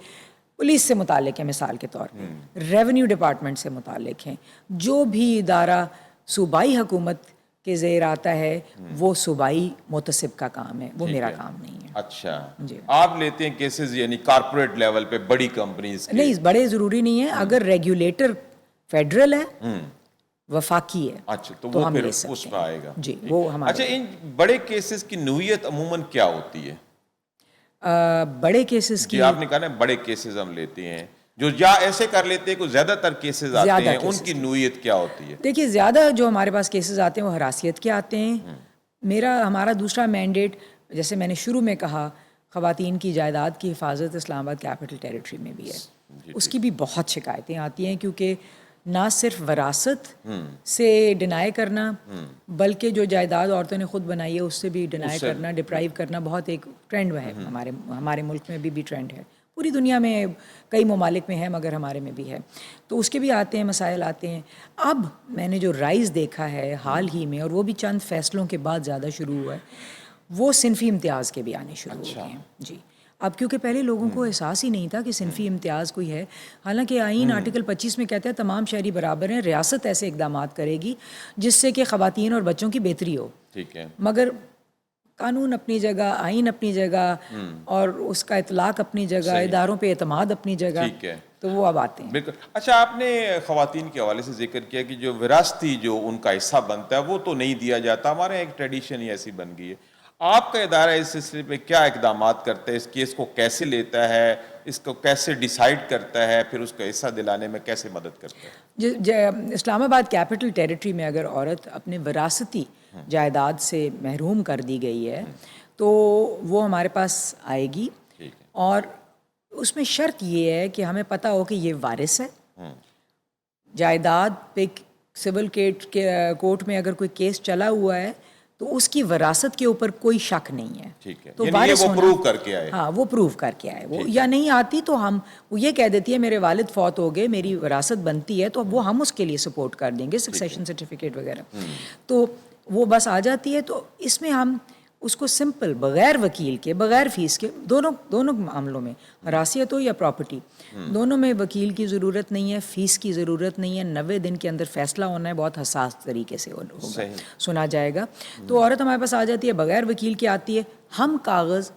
پولیس سے متعلق ہیں، مثال کے طور پہ ریونیو ڈپارٹمنٹ سے متعلق ہیں. جو بھی ادارہ صوبائی حکومت کے زیر آتا ہے وہ صوبائی متصب کا کام ہے، وہ میرا کام نہیں ہے. اچھا جی. آپ لیتے ہیں کیسز یعنی کارپوریٹ لیول پہ بڑی کمپنیز کے؟ نہیں، بڑے ضروری نہیں ہے. اگر ریگولیٹر فیڈرل ہے، وفاقی ہے، اچھا تو وہ پھر اس پہ آئے گا. جی وہ ہمارا. اچھا، ان بڑے کیسز کی نوعیت عموماً کیا ہوتی ہے؟ بڑے کیسز کی، آپ نے کہا نا بڑے کیسز ہم لیتے ہیں، جو یا ایسے کر لیتے ہیں، کوئی زیادہ تر کیسز آتے ہیں، ان کی نوعیت کیا ہوتی ہے؟ دیکھیے زیادہ جو ہمارے پاس کیسز آتے ہیں وہ ہراسیت کے آتے ہیں. ہمارا دوسرا مینڈیٹ، جیسے میں نے شروع میں کہا، خواتین کی جائیداد کی حفاظت اسلام آباد کیپٹل ٹیریٹری میں بھی ہے. اس کی بھی بہت شکایتیں آتی ہیں، کیونکہ نہ صرف وراثت سے ڈینائی کرنا بلکہ جو جائیداد عورتوں نے خود بنائی ہے اس سے بھی ڈینائی کرنا، ڈپرائیو کرنا بہت ایک ٹرینڈ ہے. ہمارے ملک میں بھی ٹرینڈ ہے، پوری دنیا میں کئی ممالک میں ہے مگر ہمارے میں بھی ہے. تو اس کے بھی آتے ہیں، مسائل آتے ہیں. اب میں نے جو رائز دیکھا ہے حال ہی میں، اور وہ بھی چند فیصلوں کے بعد زیادہ شروع ہوا ہے، وہ صنفی امتیاز کے بھی آنے شروع ہو گئے ہیں. جی اب کیونکہ پہلے لوگوں کو احساس ہی نہیں تھا کہ صنفی امتیاز کوئی ہے. حالانکہ آئین آرٹیکل 25 میں کہتا ہے تمام شہری برابر ہیں، ریاست ایسے اقدامات کرے گی جس سے کہ خواتین اور بچوں کی بہتری ہو. ٹھیک ہے. مگر قانون اپنی جگہ، آئین اپنی جگہ، اور اس کا اطلاق اپنی جگہ، اداروں پہ اعتماد اپنی جگہ. تو وہ اب آتے ہیں. بالکل. اچھا آپ نے خواتین کے حوالے سے ذکر کیا کہ جو وراثتی جو ان کا حصہ بنتا ہے وہ تو نہیں دیا جاتا, ہمارے ایک ٹریڈیشن ہی ایسی بن گئی ہے. آپ کا ادارہ اس سلسلے میں کیا اقدامات کرتا ہے, اس کیس کو کیسے لیتا ہے, اس کو کیسے ڈیسائیڈ کرتا ہے, پھر اس کا حصہ دلانے میں کیسے مدد کرتا ہے؟ اسلام آباد کیپٹل ٹیریٹری میں اگر عورت اپنے وراثتی جائیداد سے محروم کر دی گئی ہے تو وہ ہمارے پاس آئے گی, اور اس میں شرط یہ ہے کہ ہمیں پتہ ہو کہ یہ وارث ہے. جائیداد پہ سول کورٹ میں اگر کوئی کیس چلا ہوا ہے تو اس کی وراثت کے اوپر کوئی شک نہیں ہے. ٹھیک ہے, تو یعنی یہ وہ پروو کر کے آئے. ہاں وہ پروو کر کے آئے. وہ یا نہیں آتی تو وہ یہ کہہ دیتی ہے میرے والد فوت ہو گئے, میری وراثت بنتی ہے, تو وہ ہم اس کے لیے سپورٹ کر دیں گے, سکسیشن سرٹیفکیٹ وغیرہ. تو وہ بس آ جاتی ہے. تو اس میں ہم اس کو سمپل بغیر وکیل کے, بغیر فیس کے, دونوں معاملوں میں حراسیت ہو یا پراپرٹی, دونوں میں وکیل کی ضرورت نہیں ہے, فیس کی ضرورت نہیں ہے. 90 دن کے اندر فیصلہ ہونا ہے, بہت حساس طریقے سے ہوگا, سنا جائے گا. تو عورت ہمارے پاس آ جاتی ہے, بغیر وکیل کے آتی ہے. ہم کاغذ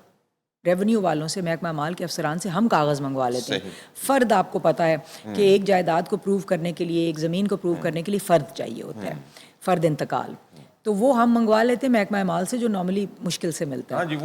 ریونیو والوں سے, محکمہ مال کے افسران سے ہم کاغذ منگوا لیتے ہیں. فرد آپ کو پتہ ہے کہ ایک جائیداد کو پروو کرنے کے لیے, ایک زمین کو پروو کرنے کے لیے فرد چاہیے ہوتا ہے, فرد انتقال. تو وہ ہم منگوا لیتے ہیں محکمہ مال سے, جو نارملی مشکل سے ملتا ہے. ہاں جی,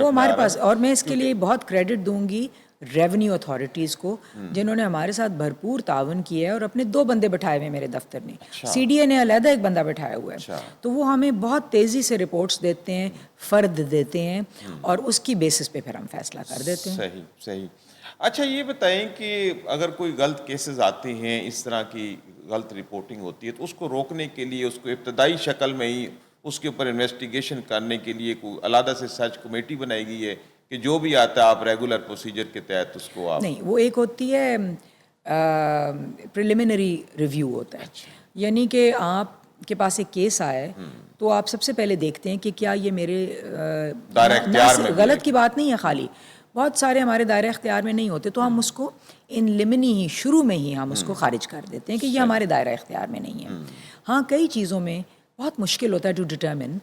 وہ ہمارے پاس. اور میں اس کے لیے بہت کریڈٹ دوں گی ریونیو اتھارٹیز کو, جنہوں نے ہمارے ساتھ بھرپور تعاون کیا ہے, اور اپنے 2 بندے بٹھائے ہوئے ہیں میرے دفتر میں. سی ڈی اے نے علیحدہ ایک بندہ بٹھایا ہوا ہے. تو وہ ہمیں بہت تیزی سے رپورٹس دیتے ہیں, فرد دیتے ہیں, اور اس کی بیسس پہ پھر ہم فیصلہ کر دیتے ہیں. صحیح صحیح. اچھا یہ بتائیں کہ اگر کوئی غلط کیسز آتے ہیں, اس طرح کی غلط رپورٹنگ ہوتی ہے, تو اس کو روکنے کے لیے, اس کو ابتدائی شکل میں ہی اس کے اوپر انویسٹیگیشن کرنے کے لیے کوئی علیحدہ سے سرچ کمیٹی بنائی گئی ہے کہ جو بھی آتا ہے آپ ریگولر پروسیجر کے تحت اس کو آپ؟ نہیں, وہ ایک ہوتی ہے پریلیمنری ریویو ہوتا ہے. یعنی کہ آپ کے پاس ایک کیس آئے تو آپ سب سے پہلے دیکھتے ہیں کہ کیا یہ میرے دائرہ اختیار میں, غلط کی بات نہیں ہے خالی, بہت سارے ہمارے دائرہ اختیار میں نہیں ہوتے, تو ہم اس کو ان لمنی ہی شروع میں ہی ہم اس کو خارج کر دیتے ہیں کہ یہ ہمارے دائرہ اختیار میں نہیں ہے. ہاں, کئی چیزوں میں بہت مشکل ہوتا ہے ٹو ڈٹرمن,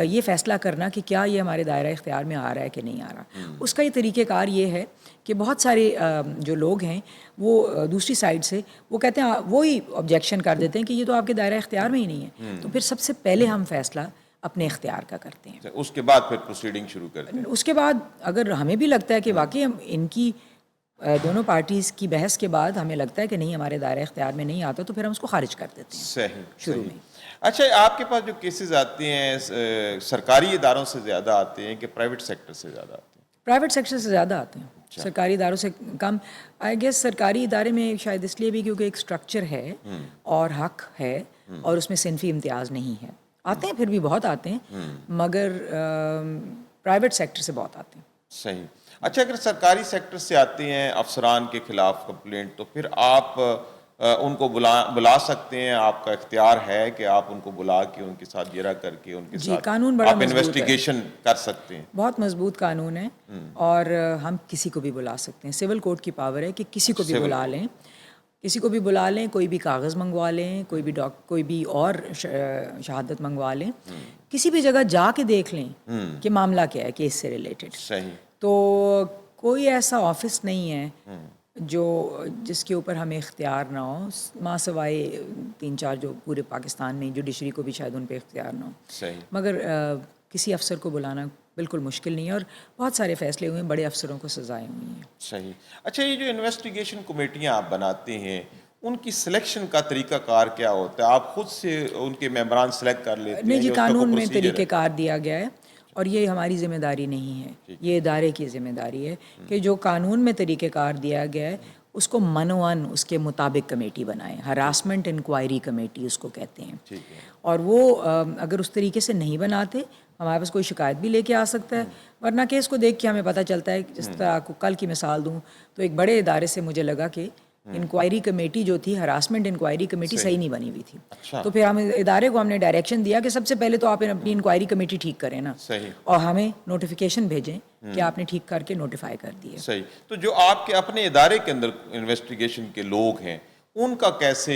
یہ فیصلہ کرنا کہ کیا یہ ہمارے دائرہ اختیار میں آ رہا ہے کہ نہیں آ رہا. اس کا یہ طریقہ کار یہ ہے کہ بہت سارے جو لوگ ہیں وہ دوسری سائڈ سے وہ کہتے ہیں, وہی آبجیکشن کر دیتے ہیں کہ یہ تو آپ کے دائرہ اختیار میں ہی نہیں ہے. تو پھر سب سے پہلے ہم فیصلہ اپنے اختیار کا کرتے ہیں. اس کے بعد پھر پروسیڈنگ شروع کرتے ہیں. اس کے بعد اگر ہمیں بھی لگتا ہے کہ واقعی ہم ان کی دونوں پارٹیز کی بحث کے بعد ہمیں لگتا ہے کہ نہیں ہمارے دائرہ اختیار میں نہیں آتا, تو پھر ہم اس کو خارج کر دیتے ہیں. صحیح شروع میں. اچھا, آپ کے پاس جو کیسز آتے ہیں سرکاری اداروں سے زیادہ آتے ہیں کہ پرائیویٹ سیکٹر سے زیادہ آتے ہیں؟ پرائیویٹ سیکٹر سے زیادہ آتے ہیں, سرکاری اداروں سے کم. آئی گیس سرکاری ادارے میں شاید اس لیے بھی کیونکہ ایک اسٹرکچر ہے اور حق ہے, اور اس میں صنفی امتیاز نہیں ہے. آتے ہیں, پھر بھی بہت آتے ہیں, مگر پرائیویٹ سیکٹر سے بہت آتے ہیں. صحیح. اچھا, اگر سرکاری سیکٹر سے آتے ہیں افسران کے خلاف کمپلینٹ, تو پھر آپ ان کو بلا سکتے ہیں, آپ کا اختیار ہے کہ آپ ان کو بلا کے ان کے ساتھ جرا کر کے ان کے ساتھ قانون بڑا آپ انویسٹیگیشن کر سکتے ہیں. بہت مضبوط قانون ہے, اور ہم کسی کو بھی بلا سکتے ہیں. سول کوڈ کی پاور ہے کہ کسی کو بھی بلا لیں, کسی کو بھی بلا لیں, کوئی بھی کاغذ منگوا لیں, کوئی بھی اور شہادت منگوا لیں, کسی بھی جگہ جا کے دیکھ لیں کہ معاملہ کیا ہے کیس سے ریلیٹڈ. صحیح. تو کوئی ایسا آفس نہیں ہے جس کے اوپر ہمیں اختیار نہ ہو, ماں سوائے 3-4 جو پورے پاکستان میں جوڈیشری کو بھی شاید ان پہ اختیار نہ ہو. صحیح. مگر کسی افسر کو بلانا بالکل مشکل نہیں ہے, اور بہت سارے فیصلے ہوئے ہیں, بڑے افسروں کو سزائیں ہوئی ہیں. صحیح. اچھا, یہ جو انویسٹیگیشن کمیٹیاں آپ بناتے ہیں, ان کی سلیکشن کا طریقہ کار کیا ہوتا ہے؟ آپ خود سے ان کے ممبران سلیکٹ کر لیتے ہیں؟ نہیں جی, قانون میں طریقہ کار دیا گیا ہے, اور یہ ہماری ذمہ داری نہیں ہے, یہ ادارے کی ذمہ داری ہے کہ جو قانون میں طریقہ کار دیا گیا ہے اس کو منوان اس کے مطابق کمیٹی بنائیں. ہراسمنٹ انکوائری کمیٹی اس کو کہتے ہیں. اور وہ اگر اس طریقے سے نہیں بناتے, ہمارے پاس کوئی شکایت بھی لے کے آ سکتا ہے, ورنہ کیس کو دیکھ کے ہمیں پتہ چلتا ہے. جس طرح آپ کو کل کی مثال دوں تو ایک بڑے ادارے سے مجھے لگا کہ انکوائری کمیٹی جو تھی, ہراسمنٹ انکوائری کمیٹی صحیح نہیں بنی ہوئی تھی. تو پھر ہم ادارے کو ہم نے ڈائریکشن دیا کہ سب سے پہلے تو آپ اپنی انکوائری کمیٹی ٹھیک کریں نا, اور ہمیں نوٹیفیکیشن بھیجیں کہ آپ نے ٹھیک کر کے نوٹیفائی کر دیے. صحیح. تو جو آپ کے اپنے ادارے کے اندر انویسٹیگیشن کے لوگ ہیں, ان کا کیسے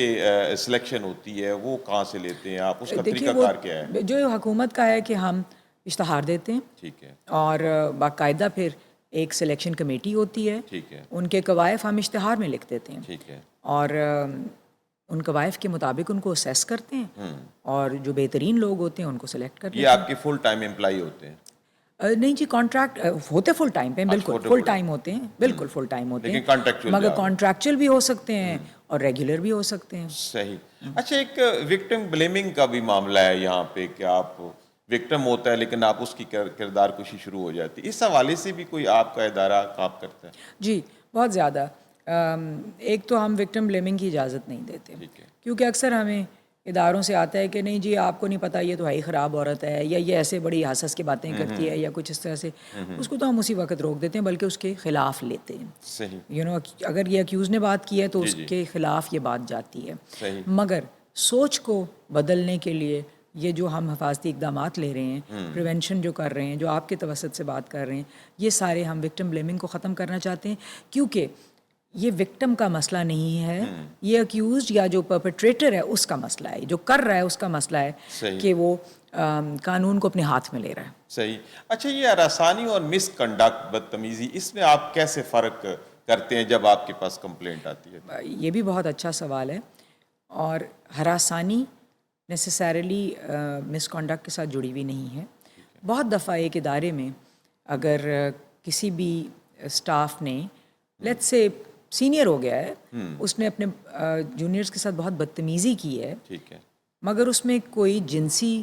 سلیکشن ہوتی ہے, وہ کہاں سے لیتے ہیں آپ, اس کا طریقہ کار کیا ہے؟ جو حکومت کا ہے کہ ہم اشتہار دیتے ہیں, ٹھیک ہے, اور باقاعدہ پھر ایک سلیکشن کمیٹی ہوتی ہے, ٹھیک ہے, ان کے قوائف ہم اشتہار میں لکھ دیتے ہیں, ٹھیک ہے, اور ان قوائف کے مطابق ان کو اسیس کرتے ہیں, اور جو بہترین لوگ ہوتے ہیں ان کو سلیکٹ کر یہ لیتے آپ کے فل ٹائم امپلائی ہوتے ہیں؟ ہیں. نہیں جی, کانٹریکٹ ہوتے فل ٹائم پہ, بالکل فل ٹائم ہوتے ہیں, بالکل فل ٹائم ہوتے ہیں, لیکن کانٹریکچوئل مگر کانٹریکچوئل بھی ہو سکتے ہیں اور ریگولر بھی ہو سکتے ہیں. صحیح. اچھا, ایک وکٹم بلیمنگ کا بھی معاملہ ہے یہاں پہ کہ آپ وکٹم ہوتا ہے لیکن آپ اس کی کردار کشی شروع ہو جاتی ہے, اس حوالے سے بھی کوئی آپ کا ادارہ کام کرتا ہے؟ جی بہت زیادہ. ایک تو ہم وکٹم بلیمنگ کی اجازت نہیں دیتے, ٹھیک ہے, کیونکہ اکثر ہمیں اداروں سے آتا ہے کہ نہیں جی آپ کو نہیں پتہ, یہ تو ہی خراب عورت ہے, یا یہ ایسے بڑی حسس کی باتیں کرتی ہے, یا کچھ اس طرح سے. اس کو تو ہم اسی وقت روک دیتے ہیں, بلکہ اس کے خلاف لیتے ہیں. صحیح, اگر یہ اکیوز نے بات کی ہے تو جی اس جی, کے خلاف یہ بات جاتی ہے. صحیح, مگر سوچ کو بدلنے کے لیے یہ جو ہم حفاظتی اقدامات لے رہے ہیں, پریونشن جو کر رہے ہیں, جو آپ کے توسط سے بات کر رہے ہیں, یہ سارے ہم وکٹم بلیمنگ کو ختم کرنا چاہتے ہیں. کیونکہ یہ وکٹم کا مسئلہ نہیں ہے, یہ اکیوزڈ یا جو پرپیٹریٹر ہے اس کا مسئلہ ہے, جو کر رہا ہے اس کا مسئلہ ہے صحیح, کہ وہ قانون کو اپنے ہاتھ میں لے رہا ہے. صحیح. اچھا, یہ ہراسانی اور مس کنڈکٹ, بدتمیزی, اس میں آپ کیسے فرق کرتے ہیں جب آپ کے پاس کمپلینٹ آتی ہے؟ یہ بھی بہت اچھا سوال ہے. اور ہراسانی نیسیسریلی مس کنڈکٹ کے ساتھ جڑی ہوئی نہیں ہے. بہت دفعہ ایک ادارے میں اگر کسی بھی اسٹاف نے لیٹس سے سینئر ہو گیا ہے, اس نے اپنے جونیئرس کے ساتھ بہت بدتمیزی کی ہے, ٹھیک ہے, مگر اس میں کوئی جنسی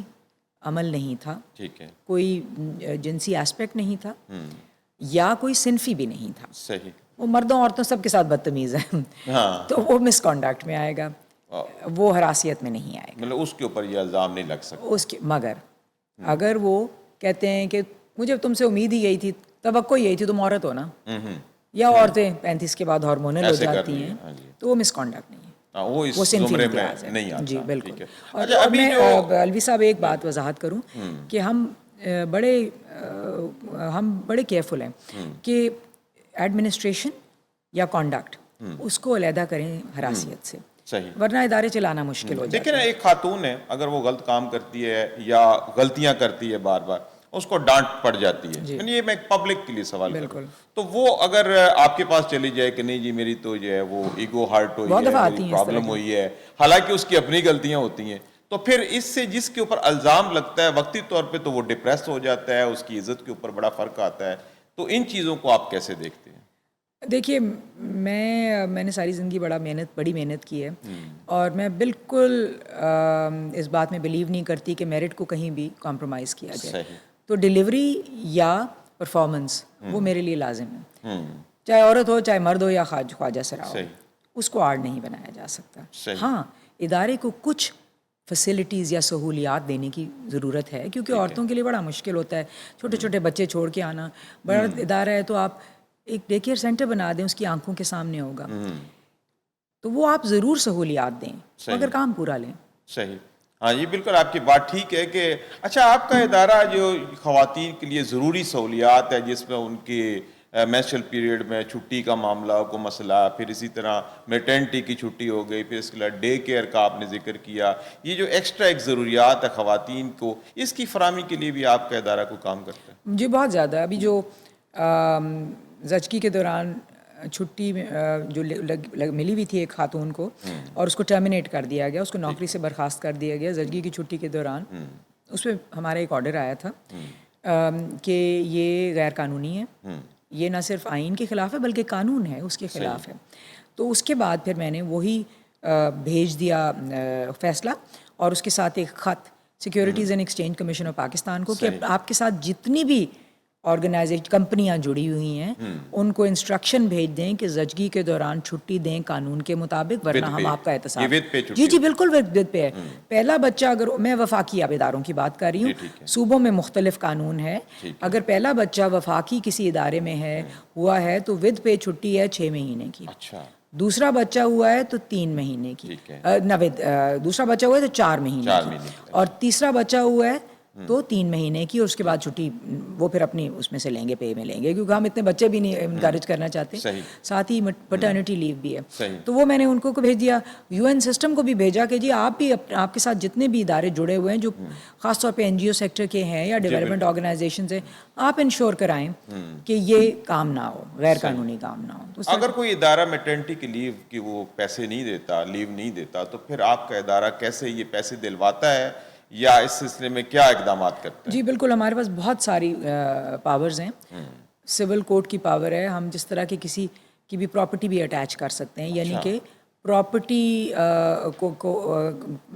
عمل نہیں تھا, ٹھیک ہے, کوئی جنسی ایسپیکٹ نہیں تھا, یا کوئی صنفی بھی نہیں تھا, صحیح, وہ مردوں عورتوں سب کے ساتھ بدتمیز ہے, ہاں, تو وہ مس کانڈکٹ میں آئے گا, وہ ہراسیت میں نہیں آئے گا. مطلب اس کے اوپر یہ الزام نہیں لگ سکتا. اس کے مگر اگر وہ کہتے ہیں کہ مجھے تم سے امید ہی یہی تھی, توقع یہی تھی, تم عورت ہو نا, یا عورتیں 35 کے بعد ہارمونل ہو جاتی ہیں, تو وہ مس کانڈکٹ نہیں ہے, وہ اس صنفی زمرے میں امتیاز ہے. نہیں آتا. جی بالکل. اچھا, اور میں الوی صاحب ایک بات وضاحت کروں کہ ہم بڑے کیئرفل ہیں کہ ایڈمنسٹریشن یا کانڈکٹ اس کو علیحدہ کریں حراسیت سے, صحیح, ورنہ ادارے چلانا مشکل ہو جاتا دیکھیں نا, ایک خاتون ہے, اگر وہ غلط کام کرتی ہے یا غلطیاں کرتی ہے بار بار, اس کو ڈانٹ پڑ جاتی ہے. یعنی یہ میں پبلک کے لیے سوال کر رہا ہوں, تو وہ اگر آپ کے پاس چلی جائے کہ نہیں جی میری تو جو ہے وہ ایگو ہارٹ ہوئی ہے, میری پرابلم ہوئی ہے, حالانکہ اس کی اپنی غلطیاں ہوتی ہیں, تو پھر اس سے جس کے اوپر الزام لگتا ہے وقتی طور پہ تو وہ ڈپریس ہو جاتا ہے, اس کی عزت کے اوپر بڑا فرق آتا ہے. تو ان چیزوں کو آپ کیسے دیکھتے ہیں؟ دیکھیے, میں نے ساری زندگی بڑی محنت کی ہے, اور میں بالکل اس بات میں بلیو نہیں کرتی کہ میرٹ کو کہیں بھی کمپرومائز کیا جائے. صحیح, تو ڈیلیوری یا پرفارمنس وہ میرے لیے لازم ہے, چاہے عورت ہو, چاہے مرد ہو, یا خواجہ سرا ہو, اس کو آڑ نہیں بنایا جا سکتا. ہاں, ادارے کو کچھ فیسلٹیز یا سہولیات دینے کی ضرورت ہے, کیونکہ عورتوں کے لیے بڑا مشکل ہوتا ہے, چھوٹے چھوٹے بچے چھوڑ کے آنا. بڑا ادارہ ہے تو آپ ایک ڈے کیئر سینٹر بنا دیں, اس کی آنکھوں کے سامنے ہوگا, تو وہ آپ ضرور سہولیات دیں, مگر کام پورا لیں. صحیح, ہاں جی بالکل آپ کی بات ٹھیک ہے کہ اچھا آپ کا ادارہ جو خواتین کے لیے ضروری سہولیات ہے, جس میں ان کے مینسٹرل پیریڈ میں چھٹی کا معاملہ کو مسئلہ, پھر اسی طرح میٹرنٹی کی چھٹی ہو گئی, پھر اس کے بعد ڈے کیئر کا آپ نے ذکر کیا, یہ جو ایکسٹرا ایک ضروریات ہے خواتین کو, اس کی فراہمی کے لیے بھی آپ کا ادارہ کو کام کرتا ہے؟ جی بہت زیادہ. ابھی جو زچگی کے دوران چھٹی جو ملی ہوئی تھی ایک خاتون کو, اور اس کو ٹرمینیٹ کر دیا گیا, اس کو نوکری سے برخاست کر دیا گیا زچگی کی چھٹی کے دوران, اس میں ہمارا ایک آرڈر آیا تھا کہ یہ غیر قانونی ہے, یہ نہ صرف آئین کے خلاف ہے بلکہ قانون ہے اس کے خلاف ہے. تو اس کے بعد پھر میں نے وہی بھیج دیا فیصلہ, اور اس کے ساتھ ایک خط securities and exchange commission of Pakistan کو کہ آپ کے ساتھ جتنی بھی آرگنائزیشن کمپنیاں جڑی ہوئی ہیں ان کو انسٹرکشن بھیج دیں کہ زچگی کے دوران چھٹی دیں قانون کے مطابق, ورنہ ہم آپ کا احتساب. جی بالکل ود پہ ہے. پہلا بچہ, اگر میں وفاقی اب اداروں کی بات کر رہی ہوں, صوبوں میں مختلف قانون ہے, اگر پہلا بچہ وفاقی کسی ادارے میں ہوا ہے تو ود پے چھٹی ہے 6 مہینے کی. دوسرا بچہ ہوا ہے تو 3 مہینے کی, دوسرا بچہ ہوا ہے تو 4 مہینے کی, اور تیسرا بچہ ہوا ہے تو 3 مہینے کی, اور اس کے بعد چھٹی وہ پھر اپنی اس میں سے لیں گے, پے میں لیں گے, کیونکہ ہم اتنے بچے بھی نہیں انکریج کرنا چاہتے. ساتھ ہی پٹرنٹی لیو بھی ہے. تو وہ میں نے ان کو بھیج دیا, یو این سسٹم کو بھی بھیجا کہ جی آپ بھی آپ کے ساتھ جتنے بھی ادارے جڑے ہوئے ہیں جو خاص طور پہ NGO سیکٹر کے ہیں یا ڈیولپمنٹ آرگنائزیشنز ہیں, آپ انشور کرائیں کہ یہ کام نہ ہو, غیر قانونی کام نہ ہو. اگر کوئی ادارہ میٹرنٹی کی لیو کی وہ پیسے نہیں دیتا, لیو نہیں دیتا, تو پھر آپ کا ادارہ کیسے یہ پیسے دلواتا ہے یا اس سلسلے میں کیا اقدامات کرتے ہیں؟ جی بالکل, ہمارے پاس بہت ساری پاورز ہیں. سول کوڈ کی پاور ہے, ہم جس طرح کی کسی کی بھی پراپرٹی بھی اٹیچ کر سکتے ہیں, یعنی کہ پراپرٹی کو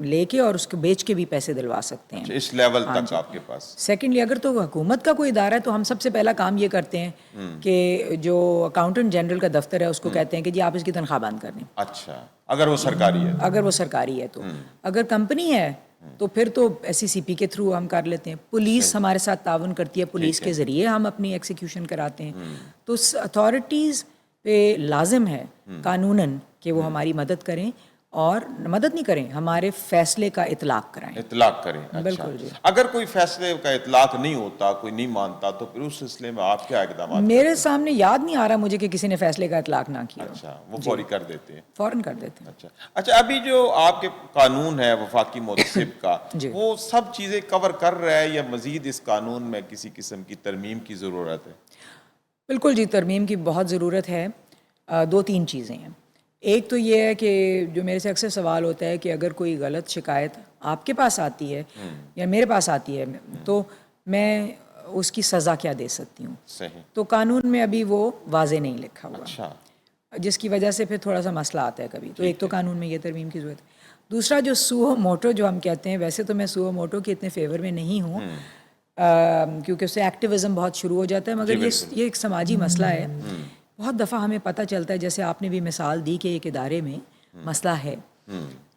لے کے اور اس کو بیچ کے بھی پیسے دلوا سکتے ہیں. اس لیول تک آپ کے پاس. سیکنڈلی, اگر تو حکومت کا کوئی ادارہ ہے تو ہم سب سے پہلا کام یہ کرتے ہیں کہ جو اکاؤنٹنٹ جنرل کا دفتر ہے اس کو کہتے ہیں کہ جی آپ اس کی تنخواہ بند کر دیں. اچھا, اگر وہ سرکاری ہے. اگر وہ سرکاری ہے تو. اگر کمپنی ہے تو پھر تو SCCP کے تھرو ہم کر لیتے ہیں. پولیس ہمارے ساتھ تعاون کرتی ہے, پولیس کے ذریعے ہم اپنی ایکسیکیوشن کراتے ہیں. تو اتھارٹیز پہ لازم ہے قانوناً کہ وہ ہماری مدد کریں, اور مدد نہیں کریں, ہمارے فیصلے کا اطلاق کرائیں. اطلاق کریں. بالکل جی. اگر کوئی فیصلے کا اطلاق نہیں ہوتا, کوئی نہیں مانتا, تو پھر اس سلسلے میں آپ کیا اقدامات؟ میرے سامنے یاد نہیں آ رہا مجھے کہ کسی نے فیصلے کا اطلاق نہ کیا. اچھا, وہ فوری کر دیتے ہیں. فوراً کر دیتے ہیں. اچھا, ابھی جو آپ کے قانون ہے وفاقی محتسب کا, وہ سب چیزیں کور کر رہا ہے یا مزید اس قانون میں کسی قسم کی ترمیم کی ضرورت ہے؟ بالکل جی, ترمیم کی بہت ضرورت ہے. 2-3 چیزیں ہیں. ایک تو یہ ہے کہ جو میرے سے اکثر سوال ہوتا ہے کہ اگر کوئی غلط شکایت آپ کے پاس آتی ہے یا میرے پاس آتی ہے تو میں اس کی سزا کیا دے سکتی ہوں. صحیح. تو قانون میں ابھی وہ واضح نہیں لکھا ہوا. اچھا. جس کی وجہ سے پھر تھوڑا سا مسئلہ آتا ہے کبھی. تو ایک تو قانون میں یہ ترمیم کی ضرورت ہے. دوسرا جو سوو موٹو جو ہم کہتے ہیں, ویسے تو میں سوو موٹو کے اتنے فیور میں نہیں ہوں کیونکہ اس سے ایکٹیویزم بہت شروع ہو جاتا ہے, مگر یہ ایک سماجی مسئلہ ہے. بہت دفعہ ہمیں پتہ چلتا ہے, جیسے آپ نے بھی مثال دی کہ ایک ادارے میں مسئلہ ہے,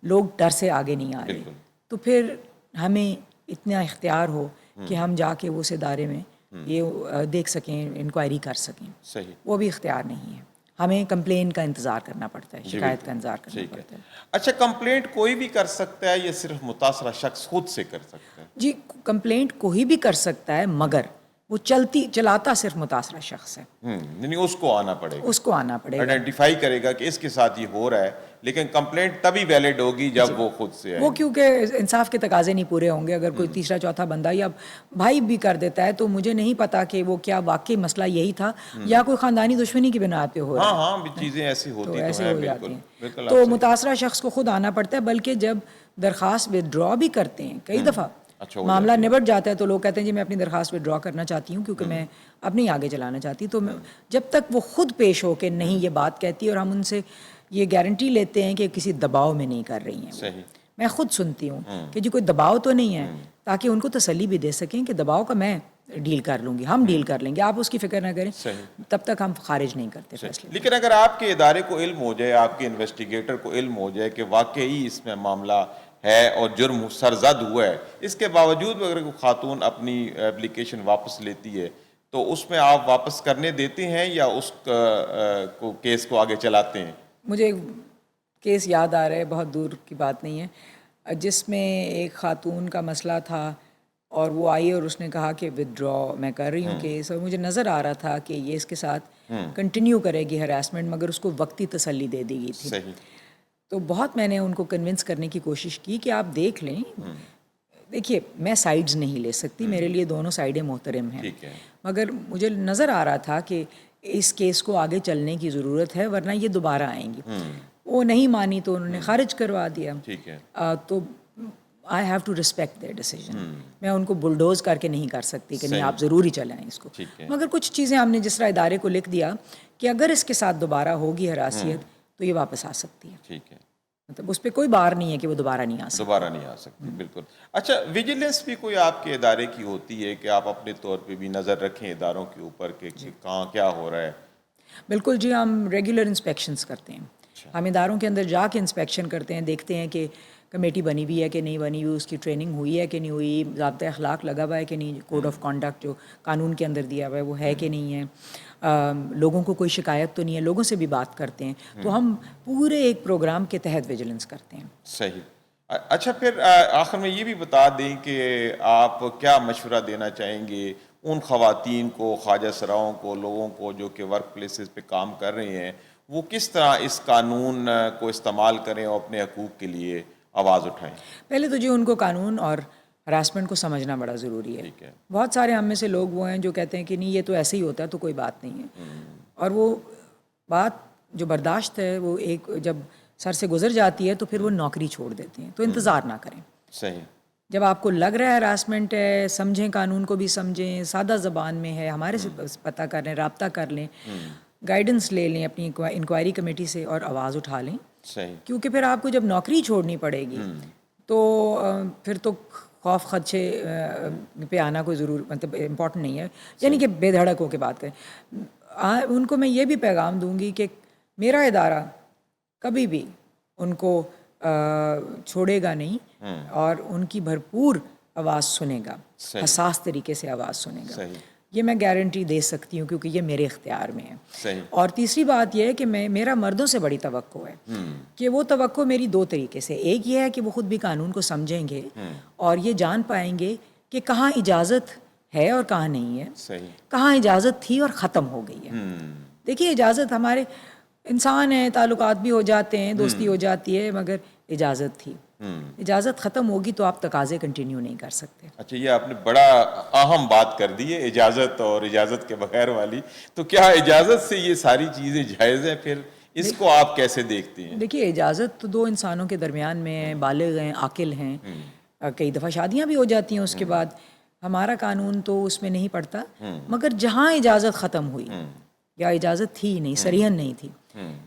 لوگ ڈر سے آگے نہیں آ رہے, تو پھر ہمیں اتنا اختیار ہو کہ ہم جا کے اس ادارے میں یہ دیکھ سکیں, انکوائری کر سکیں. صحیح. وہ بھی اختیار نہیں ہے, ہمیں کمپلین کا انتظار کرنا پڑتا ہے, شکایت کا انتظار کرنا پڑتا ہے. اچھا, کمپلینٹ کوئی بھی کر سکتا ہے یا صرف متاثرہ شخص خود سے کر سکتا ہے؟ جی, کمپلینٹ کوئی بھی کر سکتا ہے, مگر وہ چلاتا صرف متاثرہ شخص ہے. یعنی اس کو آنا پڑے گا, اس کو آنا پڑے گا, آئیڈینٹیفائی کرے گا کہ اس کے ساتھ یہ ہو رہا ہے, لیکن کمپلینٹ تبھی ویلڈ ہوگی جب وہ خود سے ہے. وہ کیونکہ انصاف کے تقاضے نہیں پورے ہوں گے. اگر کوئی تیسرا چوتھا بندہ یا بھائی بھی کر دیتا ہے تو مجھے نہیں پتا کہ وہ کیا واقعی مسئلہ یہی تھا یا کوئی خاندانی دشمنی کی بنا پہ ہو رہا ہے. ہاں, چیزیں ایسی ہوتی تو ایسے ہو جاتی ہیں. بالکل. تو متاثرہ شخص کو خود آنا پڑتا ہے, بلکہ جب درخواست ودرا بھی کرتے ہیں کئی دفعہ معاملہ نبٹ جاتا ہے تو لوگ کہتے ہیں جی میں اپنی درخواست ودرا کرنا چاہتی ہوں کیونکہ میں اب نہیں آگے چلانا چاہتی. تو جب تک وہ خود پیش ہو کہ نہیں یہ بات کہتی ہے, اور ہم ان سے یہ گارنٹی لیتے ہیں کہ کسی دباؤ میں نہیں کر رہی ہیں. صحیح. میں خود سنتی ہوں کہ جی کوئی دباؤ تو نہیں ہے, تاکہ ان کو تسلی بھی دے سکیں کہ دباؤ کا میں ڈیل کر لوں گی, ہم ڈیل کر لیں گے, آپ اس کی فکر نہ کریں. تب تک ہم خارج نہیں کرتے فیصلے. لیکن اگر آپ کے ادارے کو علم ہو جائے, آپ کے انویسٹیگیٹر کو علم ہو جائے کہ واقعی اس میں معاملہ ہے اور جرم سرزد ہوا ہے, اس کے باوجود بھی اگر کوئی خاتون اپنی اپلیکیشن واپس لیتی ہے تو اس میں آپ واپس کرنے دیتے ہیں یا اس کو کیس کو آگے چلاتے ہیں؟ مجھے کیس یاد آ رہا ہے, بہت دور کی بات نہیں ہے, جس میں ایک خاتون کا مسئلہ تھا اور وہ آئی اور اس نے کہا کہ ودرا میں کر رہی ہوں کیس, اور مجھے نظر آ رہا تھا کہ یہ اس کے ساتھ کنٹینیو کرے گی ہراسمنٹ, مگر اس کو وقتی تسلی دے دی گئی تھی. صحیح. تو بہت میں نے ان کو کنونس کرنے کی کوشش کی کہ آپ دیکھ لیں. دیکھیے میں سائیڈز نہیں لے سکتی, میرے لیے دونوں سائیڈیں محترم ہیں, مگر مجھے نظر آ رہا تھا کہ اس کیس کو آگے چلنے کی ضرورت ہے ورنہ یہ دوبارہ آئیں گی. وہ نہیں مانی تو انہوں نے خارج کروا دیا. تو I have to respect their decision. میں ان کو بلڈوز کر کے نہیں کر سکتی کہ نہیں آپ ضروری چلائیں اس کو. مگر کچھ چیزیں ہم نے جس طرح ادارے کو لکھ دیا کہ اگر اس کے ساتھ دوبارہ ہوگی ہراسیت تو یہ واپس آ سکتی ہے. ٹھیک ہے. مطلب اس پہ کوئی بار نہیں ہے کہ وہ دوبارہ نہیں آ سکتی. بالکل. اچھا, ویجیلنس بھی کوئی آپ کے ادارے کی ہوتی ہے کہ آپ اپنے طور پہ بھی نظر رکھیں اداروں کے اوپر کہ کہاں کیا ہو رہا ہے؟ بالکل جی, ہم ریگولر انسپیکشنز کرتے ہیں. ہم اداروں کے اندر جا کے انسپیکشن کرتے ہیں, دیکھتے ہیں کہ کمیٹی بنی ہوئی ہے کہ نہیں بنی ہوئی, اس کی ٹریننگ ہوئی ہے کہ نہیں ہوئی, ضابطۂ اخلاق لگا ہوا ہے کہ نہیں, کوڈ آف کانڈکٹ جو قانون کے اندر دیا ہوا ہے وہ ہے کہ نہیں ہے, لوگوں کو کوئی شکایت تو نہیں ہے, لوگوں سے بھی بات کرتے ہیں. تو ہم پورے ایک پروگرام کے تحت ویجیلنس کرتے ہیں. صحیح. اچھا پھر آخر میں یہ بھی بتا دیں کہ آپ کیا مشورہ دینا چاہیں گے ان خواتین کو، خواجہ سراؤں کو، لوگوں کو جو کہ ورک پلیسز پہ کام کر رہے ہیں، وہ کس طرح اس قانون کو استعمال کریں اور اپنے حقوق کے لیے آواز اٹھائیں؟ پہلے تو جو ان کو قانون اور ہراسمنٹ کو سمجھنا بڑا ضروری ہے. ٹھیک ہے. بہت سارے ہم میں سے لوگ وہ ہیں جو کہتے ہیں کہ نہیں یہ تو ایسے ہی ہوتا ہے تو کوئی بات نہیں ہے، اور وہ بات جو برداشت ہے وہ ایک جب سر سے گزر جاتی ہے تو پھر وہ نوکری چھوڑ دیتے ہیں. تو انتظار نہ کریں. صحیح. جب آپ کو لگ رہا ہے ہراسمنٹ ہے، سمجھیں، قانون کو بھی سمجھیں، سادہ زبان میں ہے، ہمارے سے پتہ کر لیں، رابطہ کر لیں، گائیڈنس لے لیں اپنی انکوائری کمیٹی سے اور آواز اٹھا لیں. صحیح. کیونکہ پھر آپ کو جب نوکری چھوڑنی پڑے گی تو پھر تو خوف خدشے پہ آنا کوئی ضرور مطلب امپورٹنٹ نہیں ہے. یعنی کہ بے دھڑک ہو کے بات کریں. ان کو میں یہ بھی پیغام دوں گی کہ میرا ادارہ کبھی بھی ان کو چھوڑے گا نہیں اور ان کی بھرپور آواز سنے گا، حساس طریقے سے آواز سنے گا. یہ میں گارنٹی دے سکتی ہوں کیونکہ یہ میرے اختیار میں ہے. صحیح. اور تیسری بات یہ ہے کہ میرا مردوں سے بڑی توقع ہے کہ وہ توقع میری دو طریقے سے. ایک یہ ہے کہ وہ خود بھی قانون کو سمجھیں گے اور یہ جان پائیں گے کہ کہاں اجازت ہے اور کہاں نہیں ہے. صحیح. کہاں اجازت تھی اور ختم ہو گئی ہے. دیکھیے اجازت، ہمارے انسان ہیں، تعلقات بھی ہو جاتے ہیں، دوستی ہو جاتی ہے، مگر اجازت تھی. اجازت ختم ہوگی تو آپ تقاضے کنٹینیو نہیں کر سکتے. اچھا، یہ آپ نے بڑا اہم بات کر دی ہے، اجازت اور اجازت کے بغیر والی. تو کیا اجازت سے یہ ساری چیزیں جائز ہیں؟ پھر اس کو آپ کیسے دیکھتی ہیں؟ دیکھیے اجازت تو دو انسانوں کے درمیان میں ہے، بالغ ہیں، عاقل ہیں. کئی دفعہ شادیاں بھی ہو جاتی ہیں اس کے بعد. ہمارا قانون تو اس میں نہیں پڑتا، مگر جہاں اجازت ختم ہوئی یا اجازت تھی نہیں، صریحاً نہیں تھی،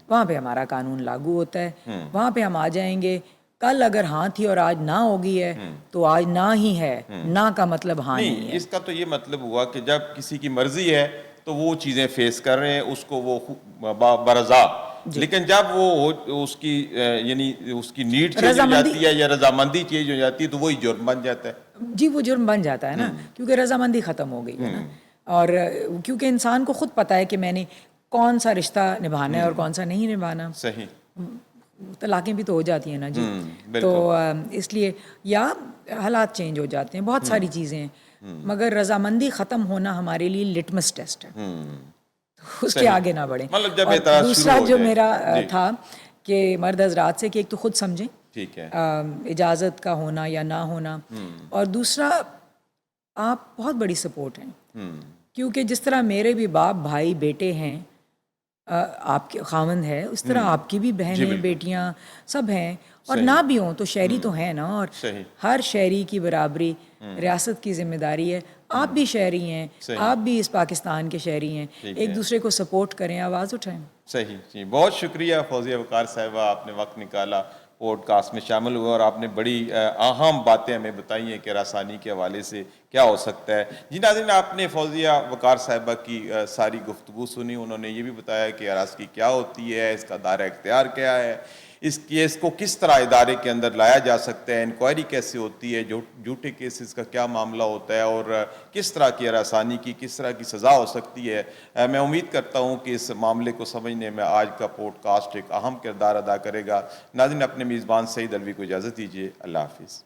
وہاں پہ ہمارا قانون لاگو ہوتا ہے. وہاں پہ ہم آ جائیں گے. کل اگر ہاں تھی اور آج نہ ہوگی ہے تو آج نہ ہی ہے. نہ کا مطلب ہاں نہیں ہے. اس کا تو یہ مطلب ہوا کہ جب کسی کی مرضی ہے تو وہ چیزیں فیس کر رہے ہیں، اس کو وہ برضا. لیکن جب وہ اس کی یعنی اس کی نیڈ چینج ہو جاتی ہے یا رضامندی چینج ہو جاتی ہے تو وہی جرم بن جاتا ہے. جی وہ جرم بن جاتا ہے نا، کیونکہ رضامندی ختم ہو گئی ہے نا. اور کیونکہ انسان کو خود پتہ ہے کہ میں نے کون سا رشتہ نبھانا ہے اور کون سا نہیں نبھانا. صحیح. طلاقیں بھی تو ہو جاتی ہیں نا جی. تو اس لیے یا حالات چینج ہو جاتے ہیں، بہت ساری چیزیں ہیں، مگر رضامندی ختم ہونا ہمارے لیے لٹمس ٹیسٹ ہے. اس کے آگے نہ بڑھیں. اور دوسرا جو میرا تھا کہ مرد حضرات سے کہ ایک تو خود سمجھیں ٹھیک ہے اجازت کا ہونا یا نہ ہونا، اور دوسرا آپ بہت بڑی سپورٹ ہیں. کیونکہ جس طرح میرے بھی باپ، بھائی، بیٹے ہیں، آپ کے خاوند ہے، اس طرح آپ کی بھی بہنیں، بیٹیاں سب ہیں. اور نہ بھی ہوں تو شہری تو ہیں نا. اور ہر شہری کی برابری ریاست کی ذمہ داری ہے. آپ بھی شہری ہیں، آپ بھی اس پاکستان کے شہری ہیں. ایک دوسرے کو سپورٹ کریں، آواز اٹھائیں. صحیح. جی بہت شکریہ فوزیہ وقار صاحبہ، آپ نے وقت نکالا، پوڈ کاسٹ میں شامل ہوئے اور آپ نے بڑی اہم باتیں ہمیں بتائی ہیں کہ ہراسانی کے حوالے سے کیا ہو سکتا ہے. جی ناظرین، آپ نے فوزیہ وقار صاحبہ کی ساری گفتگو سنی. انہوں نے یہ بھی بتایا کہ ہراسانی کیا ہوتی ہے، اس کا دائرہ اختیار کیا ہے، اس کیس کو کس طرح ادارے کے اندر لایا جا سکتا ہے، انکوائری کیسے ہوتی ہے، جھوٹے کیسز کا کیا معاملہ ہوتا ہے، اور کس طرح کی ہراسانی کی کس طرح کی سزا ہو سکتی ہے. میں امید کرتا ہوں کہ اس معاملے کو سمجھنے میں آج کا پوڈ کاسٹ ایک اہم کردار ادا کرے گا. ناظرین، اپنے میزبان سعید الوی کو اجازت دیجیے. اللہ حافظ.